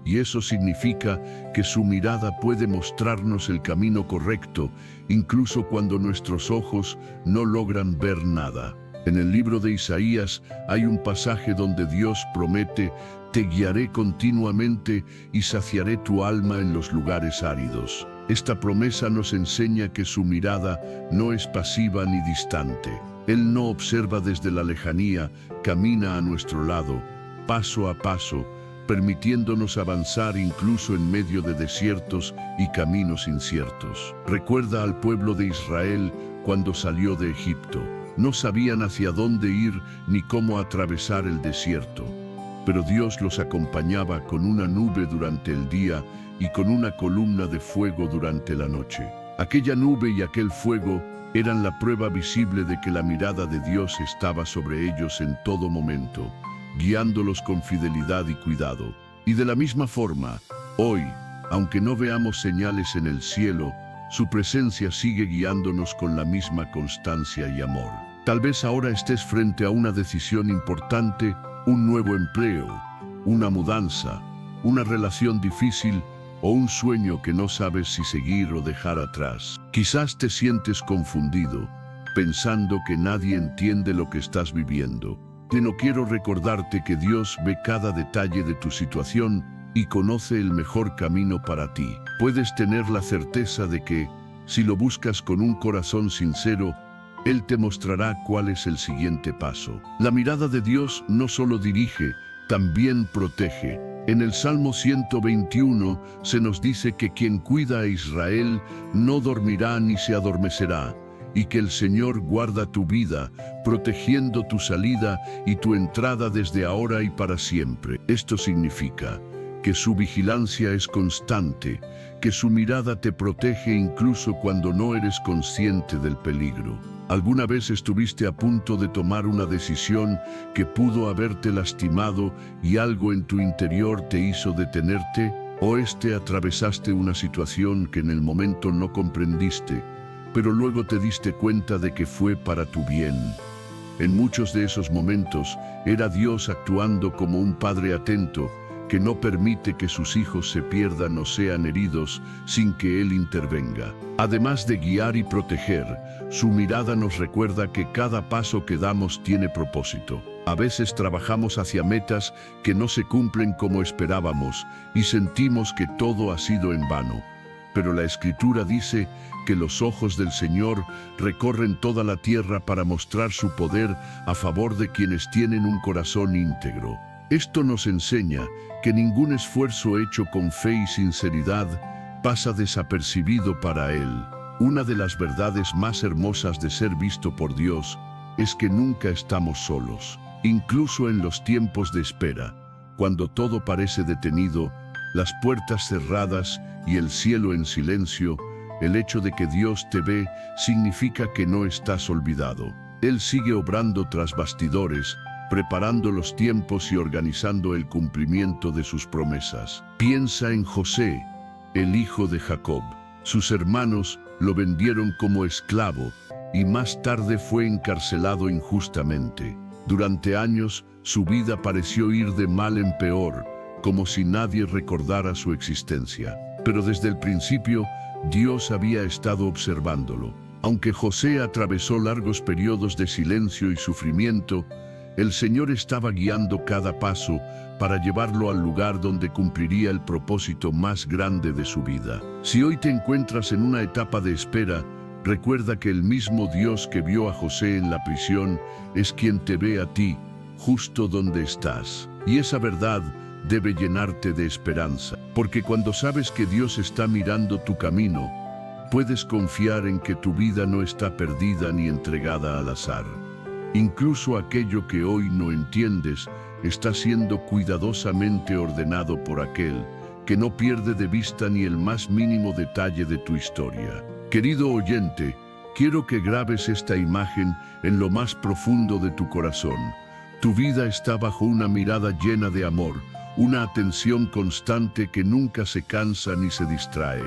Y eso significa que su mirada puede mostrarnos el camino correcto, incluso cuando nuestros ojos no logran ver nada. En el libro de Isaías hay un pasaje donde Dios promete: te guiaré continuamente y saciaré tu alma en los lugares áridos. Esta promesa nos enseña que su mirada no es pasiva ni distante. Él no observa desde la lejanía, camina a nuestro lado, paso a paso, permitiéndonos avanzar incluso en medio de desiertos y caminos inciertos. Recuerda al pueblo de Israel cuando salió de Egipto. No sabían hacia dónde ir ni cómo atravesar el desierto, pero Dios los acompañaba con una nube durante el día y con una columna de fuego durante la noche. Aquella nube y aquel fuego eran la prueba visible de que la mirada de Dios estaba sobre ellos en todo momento, guiándolos con fidelidad y cuidado. Y de la misma forma, hoy, aunque no veamos señales en el cielo, su presencia sigue guiándonos con la misma constancia y amor. Tal vez ahora estés frente a una decisión importante, un nuevo empleo, una mudanza, una relación difícil o un sueño que no sabes si seguir o dejar atrás. Quizás te sientes confundido, pensando que nadie entiende lo que estás viviendo. No quiero recordarte que Dios ve cada detalle de tu situación y conoce el mejor camino para ti. Puedes tener la certeza de que, si lo buscas con un corazón sincero, Él te mostrará cuál es el siguiente paso. La mirada de Dios no solo dirige, también protege. En el Salmo 121 se nos dice que quien cuida a Israel no dormirá ni se adormecerá, y que el Señor guarda tu vida, protegiendo tu salida y tu entrada desde ahora y para siempre. Esto significa que su vigilancia es constante, que su mirada te protege incluso cuando no eres consciente del peligro. ¿Alguna vez estuviste a punto de tomar una decisión que pudo haberte lastimado y algo en tu interior te hizo detenerte? ¿O atravesaste una situación que en el momento no comprendiste, pero luego te diste cuenta de que fue para tu bien? En muchos de esos momentos era Dios actuando como un padre atento, que no permite que sus hijos se pierdan o sean heridos sin que Él intervenga. Además de guiar y proteger, su mirada nos recuerda que cada paso que damos tiene propósito. A veces trabajamos hacia metas que no se cumplen como esperábamos y sentimos que todo ha sido en vano. Pero la Escritura dice que los ojos del Señor recorren toda la tierra para mostrar su poder a favor de quienes tienen un corazón íntegro. Esto nos enseña que ningún esfuerzo hecho con fe y sinceridad pasa desapercibido para Él. Una de las verdades más hermosas de ser visto por Dios es que nunca estamos solos. Incluso en los tiempos de espera, cuando todo parece detenido, las puertas cerradas y el cielo en silencio, el hecho de que Dios te ve significa que no estás olvidado. Él sigue obrando tras bastidores, preparando los tiempos y organizando el cumplimiento de sus promesas. Piensa en José, el hijo de Jacob. Sus hermanos lo vendieron como esclavo y más tarde fue encarcelado injustamente. Durante años, su vida pareció ir de mal en peor, como si nadie recordara su existencia. Pero desde el principio, Dios había estado observándolo. Aunque José atravesó largos periodos de silencio y sufrimiento, el Señor estaba guiando cada paso para llevarlo al lugar donde cumpliría el propósito más grande de su vida. Si hoy te encuentras en una etapa de espera, recuerda que el mismo Dios que vio a José en la prisión es quien te ve a ti, justo donde estás. Y esa verdad debe llenarte de esperanza, porque cuando sabes que Dios está mirando tu camino, puedes confiar en que tu vida no está perdida ni entregada al azar. Incluso aquello que hoy no entiendes está siendo cuidadosamente ordenado por aquel que no pierde de vista ni el más mínimo detalle de tu historia. Querido oyente, quiero que grabes esta imagen en lo más profundo de tu corazón. Tu vida está bajo una mirada llena de amor, una atención constante que nunca se cansa ni se distrae.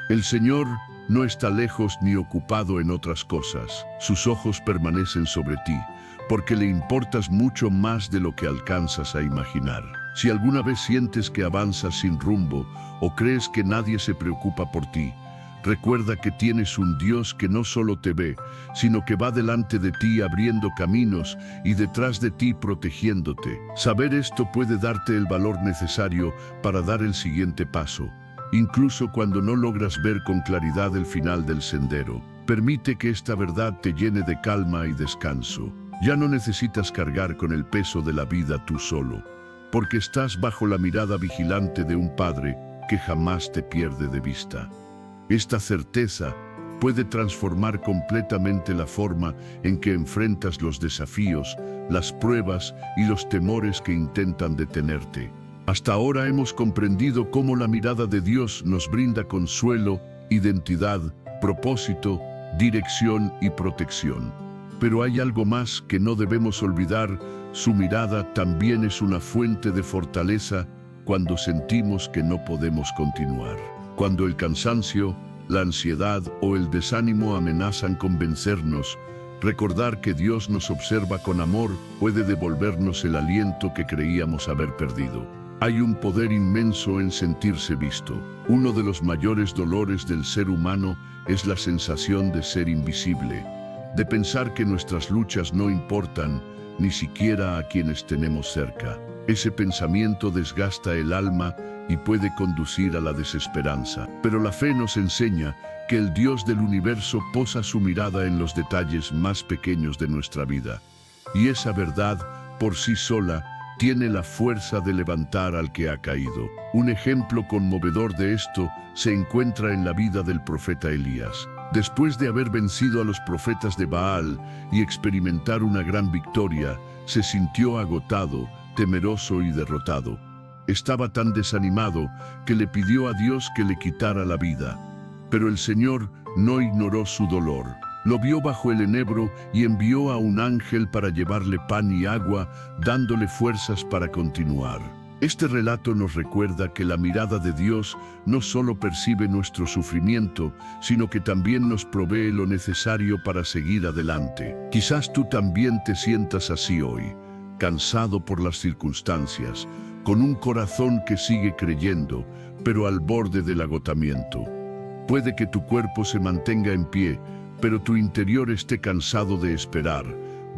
El Señor no está lejos ni ocupado en otras cosas. Sus ojos permanecen sobre ti, porque le importas mucho más de lo que alcanzas a imaginar. Si alguna vez sientes que avanzas sin rumbo o crees que nadie se preocupa por ti, recuerda que tienes un Dios que no solo te ve, sino que va delante de ti abriendo caminos y detrás de ti protegiéndote. Saber esto puede darte el valor necesario para dar el siguiente paso, incluso cuando no logras ver con claridad el final del sendero. Permite que esta verdad te llene de calma y descanso. Ya no necesitas cargar con el peso de la vida tú solo, porque estás bajo la mirada vigilante de un Padre que jamás te pierde de vista. Esta certeza puede transformar completamente la forma en que enfrentas los desafíos, las pruebas y los temores que intentan detenerte. Hasta ahora hemos comprendido cómo la mirada de Dios nos brinda consuelo, identidad, propósito, dirección y protección. Pero hay algo más que no debemos olvidar: su mirada también es una fuente de fortaleza cuando sentimos que no podemos continuar. Cuando el cansancio, la ansiedad o el desánimo amenazan con vencernos, recordar que Dios nos observa con amor puede devolvernos el aliento que creíamos haber perdido. Hay un poder inmenso en sentirse visto. Uno de los mayores dolores del ser humano es la sensación de ser invisible, de pensar que nuestras luchas no importan ni siquiera a quienes tenemos cerca. Ese pensamiento desgasta el alma y puede conducir a la desesperanza. Pero la fe nos enseña que el Dios del universo posa su mirada en los detalles más pequeños de nuestra vida. Y esa verdad, por sí sola, tiene la fuerza de levantar al que ha caído. Un ejemplo conmovedor de esto se encuentra en la vida del profeta Elías. Después de haber vencido a los profetas de Baal y experimentar una gran victoria, se sintió agotado, temeroso y derrotado. Estaba tan desanimado que le pidió a Dios que le quitara la vida. Pero el Señor no ignoró su dolor. Lo vio bajo el enebro y envió a un ángel para llevarle pan y agua, dándole fuerzas para continuar. Este relato nos recuerda que la mirada de Dios no solo percibe nuestro sufrimiento, sino que también nos provee lo necesario para seguir adelante. Quizás tú también te sientas así hoy, cansado por las circunstancias, con un corazón que sigue creyendo, pero al borde del agotamiento. Puede que tu cuerpo se mantenga en pie, pero tu interior esté cansado de esperar,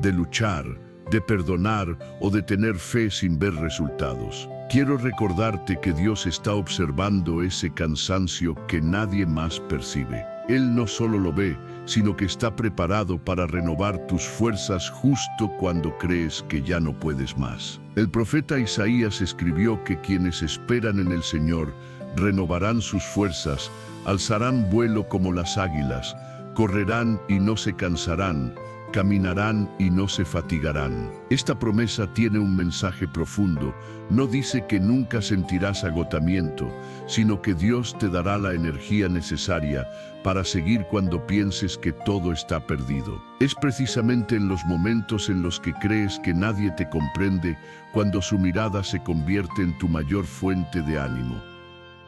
de luchar, de perdonar o de tener fe sin ver resultados. Quiero recordarte que Dios está observando ese cansancio que nadie más percibe. Él no solo lo ve, sino que está preparado para renovar tus fuerzas justo cuando crees que ya no puedes más. El profeta Isaías escribió que quienes esperan en el Señor renovarán sus fuerzas, alzarán vuelo como las águilas, correrán y no se cansarán, caminarán y no se fatigarán. Esta promesa tiene un mensaje profundo. No dice que nunca sentirás agotamiento, sino que Dios te dará la energía necesaria para seguir cuando pienses que todo está perdido. Es precisamente en los momentos en los que crees que nadie te comprende, cuando su mirada se convierte en tu mayor fuente de ánimo.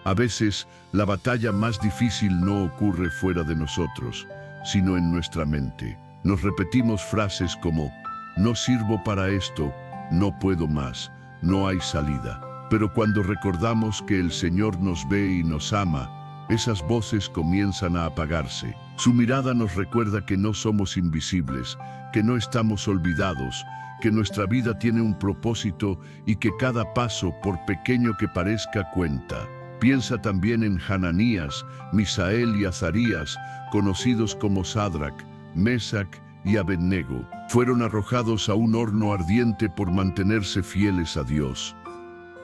A veces, la batalla más difícil no ocurre fuera de nosotros, sino en nuestra mente. Nos repetimos frases como: no sirvo para esto, no puedo más, no hay salida. Pero cuando recordamos que el Señor nos ve y nos ama, esas voces comienzan a apagarse. Su mirada nos recuerda que no somos invisibles, que no estamos olvidados, que nuestra vida tiene un propósito y que cada paso, por pequeño que parezca, cuenta. Piensa también en Hananías, Misael y Azarías, conocidos como Sadrac, Mesac y Abednego. Fueron arrojados a un horno ardiente por mantenerse fieles a Dios.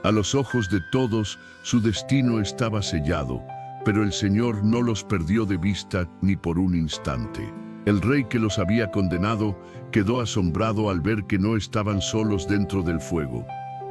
A los ojos de todos, su destino estaba sellado, pero el Señor no los perdió de vista ni por un instante. El rey que los había condenado quedó asombrado al ver que no estaban solos dentro del fuego,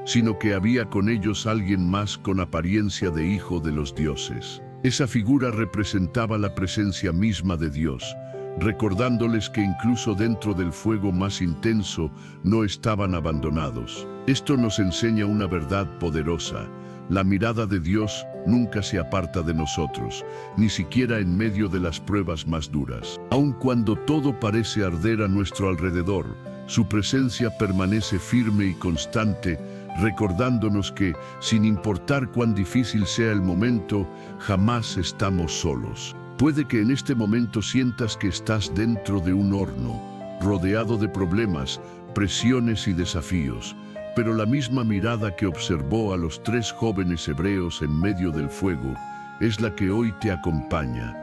sino que había con ellos alguien más con apariencia de hijo de los dioses. Esa figura representaba la presencia misma de Dios, recordándoles que incluso dentro del fuego más intenso no estaban abandonados. Esto nos enseña una verdad poderosa: la mirada de Dios nunca se aparta de nosotros, ni siquiera en medio de las pruebas más duras. Aun cuando todo parece arder a nuestro alrededor, su presencia permanece firme y constante, recordándonos que, sin importar cuán difícil sea el momento, jamás estamos solos. Puede que en este momento sientas que estás dentro de un horno, rodeado de problemas, presiones y desafíos, pero la misma mirada que observó a los 3 jóvenes hebreos en medio del fuego es la que hoy te acompaña.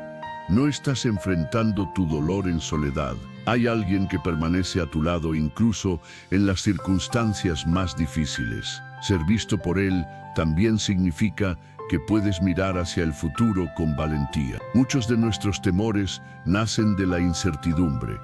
No estás enfrentando tu dolor en soledad. Hay alguien que permanece a tu lado incluso en las circunstancias más difíciles. Ser visto por Él también significa que puedes mirar hacia el futuro con valentía. Muchos de nuestros temores nacen de la incertidumbre,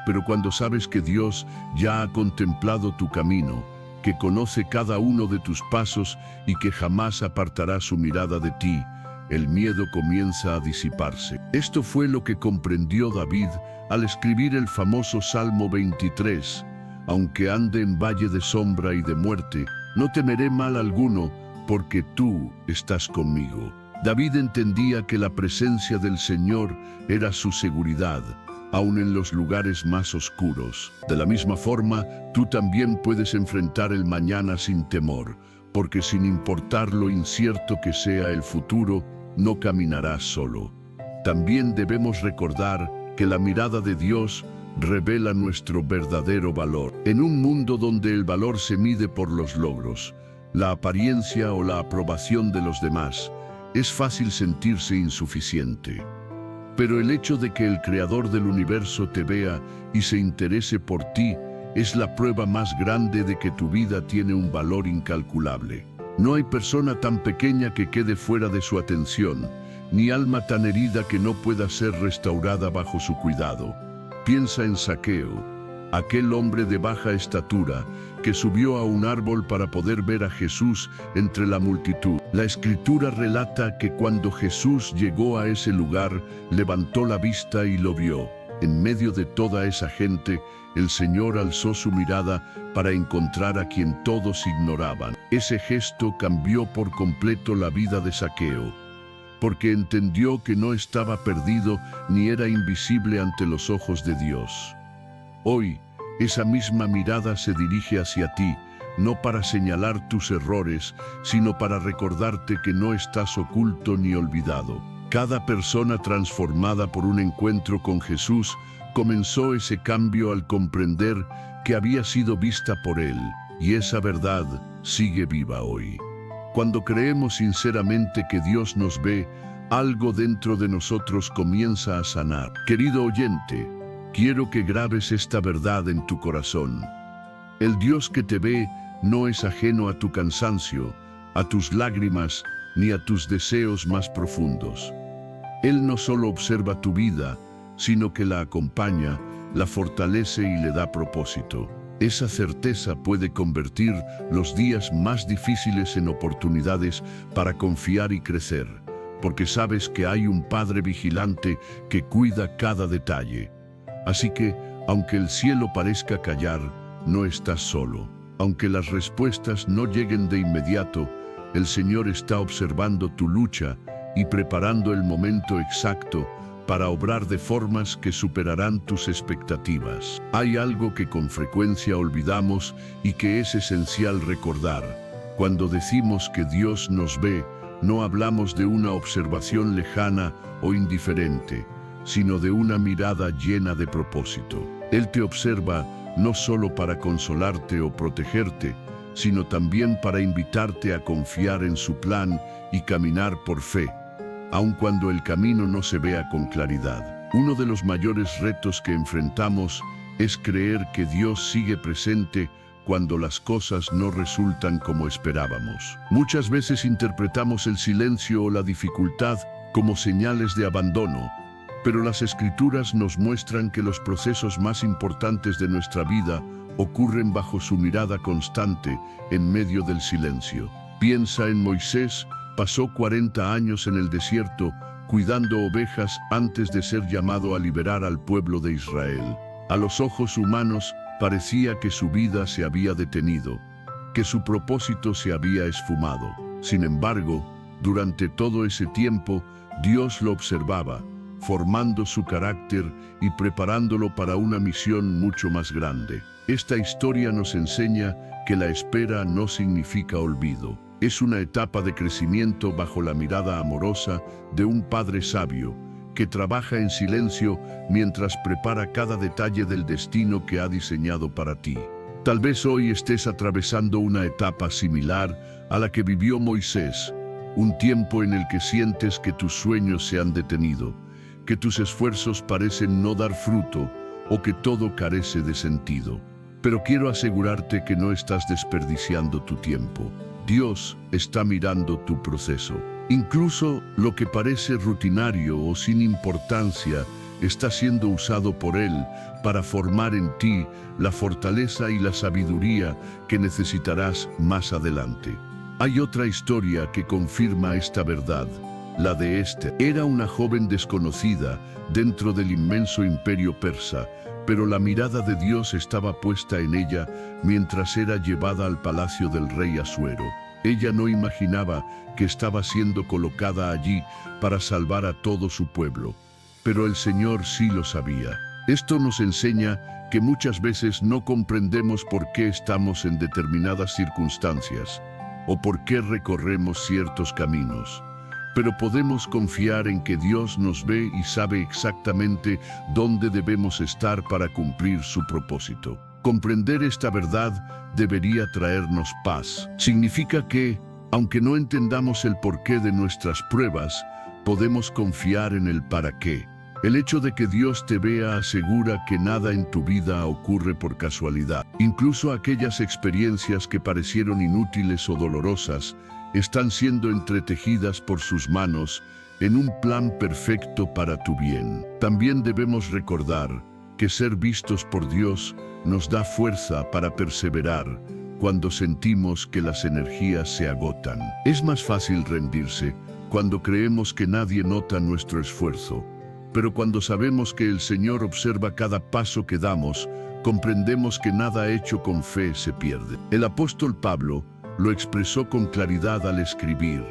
pero cuando sabes que Dios ya ha contemplado tu camino, que conoce cada uno de tus pasos y que jamás apartará su mirada de ti, el miedo comienza a disiparse. Esto fue lo que comprendió David al escribir el famoso Salmo 23. Aunque ande en valle de sombra y de muerte, no temeré mal alguno, porque tú estás conmigo. David entendía que la presencia del Señor era su seguridad, aun en los lugares más oscuros. De la misma forma, tú también puedes enfrentar el mañana sin temor, porque sin importar lo incierto que sea el futuro, no caminarás solo. También debemos recordar que la mirada de Dios revela nuestro verdadero valor. En un mundo donde el valor se mide por los logros, la apariencia o la aprobación de los demás, es fácil sentirse insuficiente. Pero el hecho de que el Creador del universo te vea y se interese por ti es la prueba más grande de que tu vida tiene un valor incalculable. No hay persona tan pequeña que quede fuera de su atención, ni alma tan herida que no pueda ser restaurada bajo su cuidado. Piensa en Zaqueo, aquel hombre de baja estatura que subió a un árbol para poder ver a Jesús entre la multitud. La Escritura relata que cuando Jesús llegó a ese lugar, levantó la vista y lo vio. En medio de toda esa gente, el Señor alzó su mirada para encontrar a quien todos ignoraban. Ese gesto cambió por completo la vida de Zaqueo, porque entendió que no estaba perdido ni era invisible ante los ojos de Dios. Hoy, esa misma mirada se dirige hacia ti, no para señalar tus errores, sino para recordarte que no estás oculto ni olvidado. Cada persona transformada por un encuentro con Jesús comenzó ese cambio al comprender que había sido vista por Él, y esa verdad sigue viva hoy. Cuando creemos sinceramente que Dios nos ve, algo dentro de nosotros comienza a sanar. Querido oyente, quiero que grabes esta verdad en tu corazón. El Dios que te ve no es ajeno a tu cansancio, a tus lágrimas, ni a tus deseos más profundos. Él no solo observa tu vida, sino que la acompaña, la fortalece y le da propósito. Esa certeza puede convertir los días más difíciles en oportunidades para confiar y crecer, porque sabes que hay un Padre vigilante que cuida cada detalle. Así que, aunque el cielo parezca callar, no estás solo. Aunque las respuestas no lleguen de inmediato, el Señor está observando tu lucha y preparando el momento exacto para obrar de formas que superarán tus expectativas. Hay algo que con frecuencia olvidamos y que es esencial recordar. Cuando decimos que Dios nos ve, no hablamos de una observación lejana o indiferente, sino de una mirada llena de propósito. Él te observa no solo para consolarte o protegerte, sino también para invitarte a confiar en su plan y caminar por fe, aun cuando el camino no se vea con claridad. Uno de los mayores retos que enfrentamos es creer que Dios sigue presente cuando las cosas no resultan como esperábamos. Muchas veces interpretamos el silencio o la dificultad como señales de abandono, pero las Escrituras nos muestran que los procesos más importantes de nuestra vida ocurren bajo su mirada constante en medio del silencio. Piensa en Moisés. Pasó 40 años en el desierto cuidando ovejas antes de ser llamado a liberar al pueblo de Israel. A los ojos humanos parecía que su vida se había detenido, que su propósito se había esfumado. Sin embargo, Durante todo ese tiempo, Dios lo observaba, formando su carácter y preparándolo para una misión mucho más grande. Esta historia nos enseña que la espera no significa olvido. Es una etapa de crecimiento bajo la mirada amorosa de un padre sabio, que trabaja en silencio mientras prepara cada detalle del destino que ha diseñado para ti. Tal vez hoy estés atravesando una etapa similar a la que vivió Moisés, un tiempo en el que sientes que tus sueños se han detenido, que tus esfuerzos parecen no dar fruto o que todo carece de sentido. Pero quiero asegurarte que no estás desperdiciando tu tiempo. Dios está mirando tu proceso. Incluso lo que parece rutinario o sin importancia está siendo usado por Él para formar en ti la fortaleza y la sabiduría que necesitarás más adelante. Hay otra historia que confirma esta verdad, la de Esther. Era una joven desconocida dentro del inmenso imperio persa, pero la mirada de Dios estaba puesta en ella mientras era llevada al palacio del rey Asuero. Ella no imaginaba que estaba siendo colocada allí para salvar a todo su pueblo, pero el Señor sí lo sabía. Esto nos enseña que muchas veces no comprendemos por qué estamos en determinadas circunstancias o por qué recorremos ciertos caminos. Pero podemos confiar en que Dios nos ve y sabe exactamente dónde debemos estar para cumplir su propósito. Comprender esta verdad debería traernos paz. Significa que, aunque no entendamos el porqué de nuestras pruebas, podemos confiar en el para qué. El hecho de que Dios te vea asegura que nada en tu vida ocurre por casualidad. Incluso aquellas experiencias que parecieron inútiles o dolorosas están siendo entretejidas por sus manos en un plan perfecto para tu bien. También debemos recordar que ser vistos por Dios nos da fuerza para perseverar cuando sentimos que las energías se agotan. Es más fácil rendirse cuando creemos que nadie nota nuestro esfuerzo, pero cuando sabemos que el Señor observa cada paso que damos, comprendemos que nada hecho con fe se pierde. El apóstol Pablo lo expresó con claridad al escribir: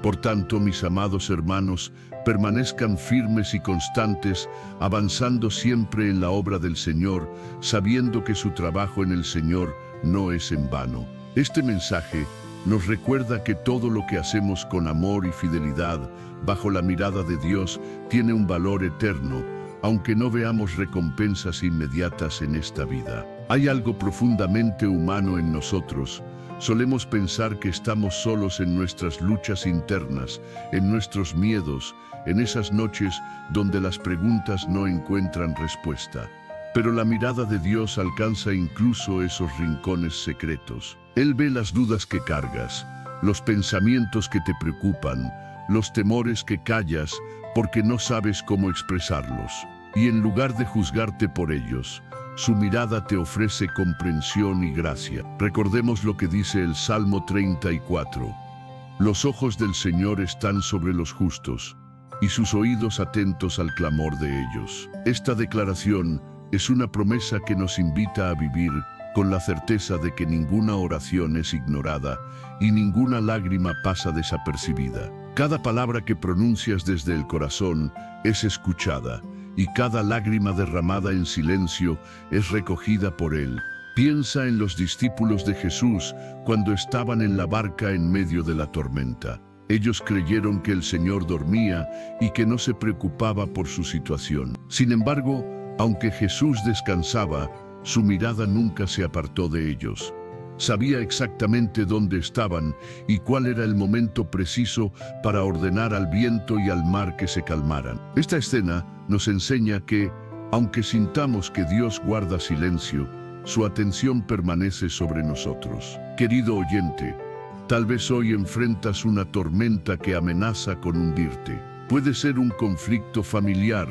por tanto, mis amados hermanos, permanezcan firmes y constantes, avanzando siempre en la obra del Señor, sabiendo que su trabajo en el Señor no es en vano. Este mensaje nos recuerda que todo lo que hacemos con amor y fidelidad, bajo la mirada de Dios, tiene un valor eterno, aunque no veamos recompensas inmediatas en esta vida. Hay algo profundamente humano en nosotros. Solemos pensar que estamos solos en nuestras luchas internas, en nuestros miedos, en esas noches donde las preguntas no encuentran respuesta. Pero la mirada de Dios alcanza incluso esos rincones secretos. Él ve las dudas que cargas, los pensamientos que te preocupan, los temores que callas porque no sabes cómo expresarlos. Y en lugar de juzgarte por ellos, su mirada te ofrece comprensión y gracia. Recordemos lo que dice el Salmo 34. Los ojos del Señor están sobre los justos, y sus oídos atentos al clamor de ellos. Esta declaración es una promesa que nos invita a vivir con la certeza de que ninguna oración es ignorada y ninguna lágrima pasa desapercibida. Cada palabra que pronuncias desde el corazón es escuchada, y cada lágrima derramada en silencio es recogida por Él. Piensa en los discípulos de Jesús cuando estaban en la barca en medio de la tormenta. Ellos creyeron que el Señor dormía y que no se preocupaba por su situación. Sin embargo, aunque Jesús descansaba, su mirada nunca se apartó de ellos. Sabía exactamente dónde estaban y cuál era el momento preciso para ordenar al viento y al mar que se calmaran. Esta escena nos enseña que, aunque sintamos que Dios guarda silencio, su atención permanece sobre nosotros. Querido oyente, tal vez hoy enfrentas una tormenta que amenaza con hundirte. Puede ser un conflicto familiar,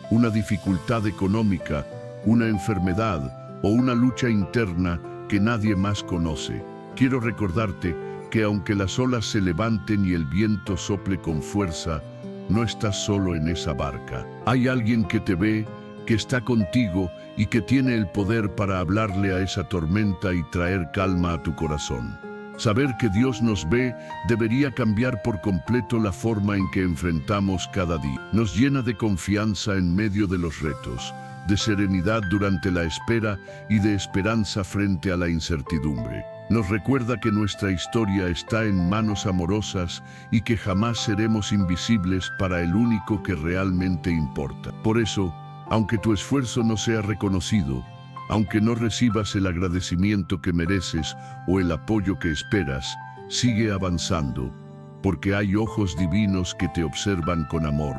una dificultad económica, una enfermedad o una lucha interna que nadie más conoce. Quiero recordarte que aunque las olas se levanten y el viento sople con fuerza, no estás solo en esa barca. Hay alguien que te ve, que está contigo y que tiene el poder para hablarle a esa tormenta y traer calma a tu corazón. Saber que Dios nos ve debería cambiar por completo la forma en que enfrentamos cada día. Nos llena de confianza en medio de los retos, de serenidad durante la espera y de esperanza frente a la incertidumbre. Nos recuerda que nuestra historia está en manos amorosas y que jamás seremos invisibles para el único que realmente importa. Por eso, aunque tu esfuerzo no sea reconocido, aunque no recibas el agradecimiento que mereces o el apoyo que esperas, sigue avanzando, porque hay ojos divinos que te observan con amor,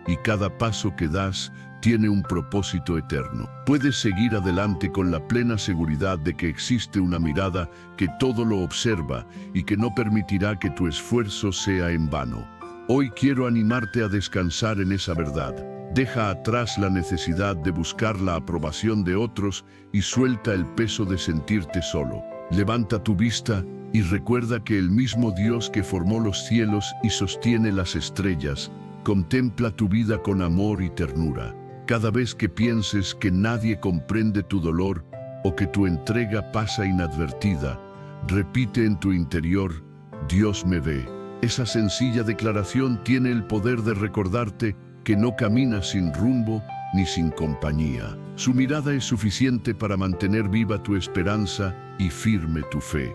y cada paso que das tiene un propósito eterno. Puedes seguir adelante con la plena seguridad de que existe una mirada que todo lo observa y que no permitirá que tu esfuerzo sea en vano. Hoy quiero animarte a descansar en esa verdad. Deja atrás la necesidad de buscar la aprobación de otros y suelta el peso de sentirte solo. Levanta tu vista y recuerda que el mismo Dios que formó los cielos y sostiene las estrellas, contempla tu vida con amor y ternura. Cada vez que pienses que nadie comprende tu dolor o que tu entrega pasa inadvertida, repite en tu interior: Dios me ve. Esa sencilla declaración tiene el poder de recordarte que no caminas sin rumbo ni sin compañía. Su mirada es suficiente para mantener viva tu esperanza y firme tu fe.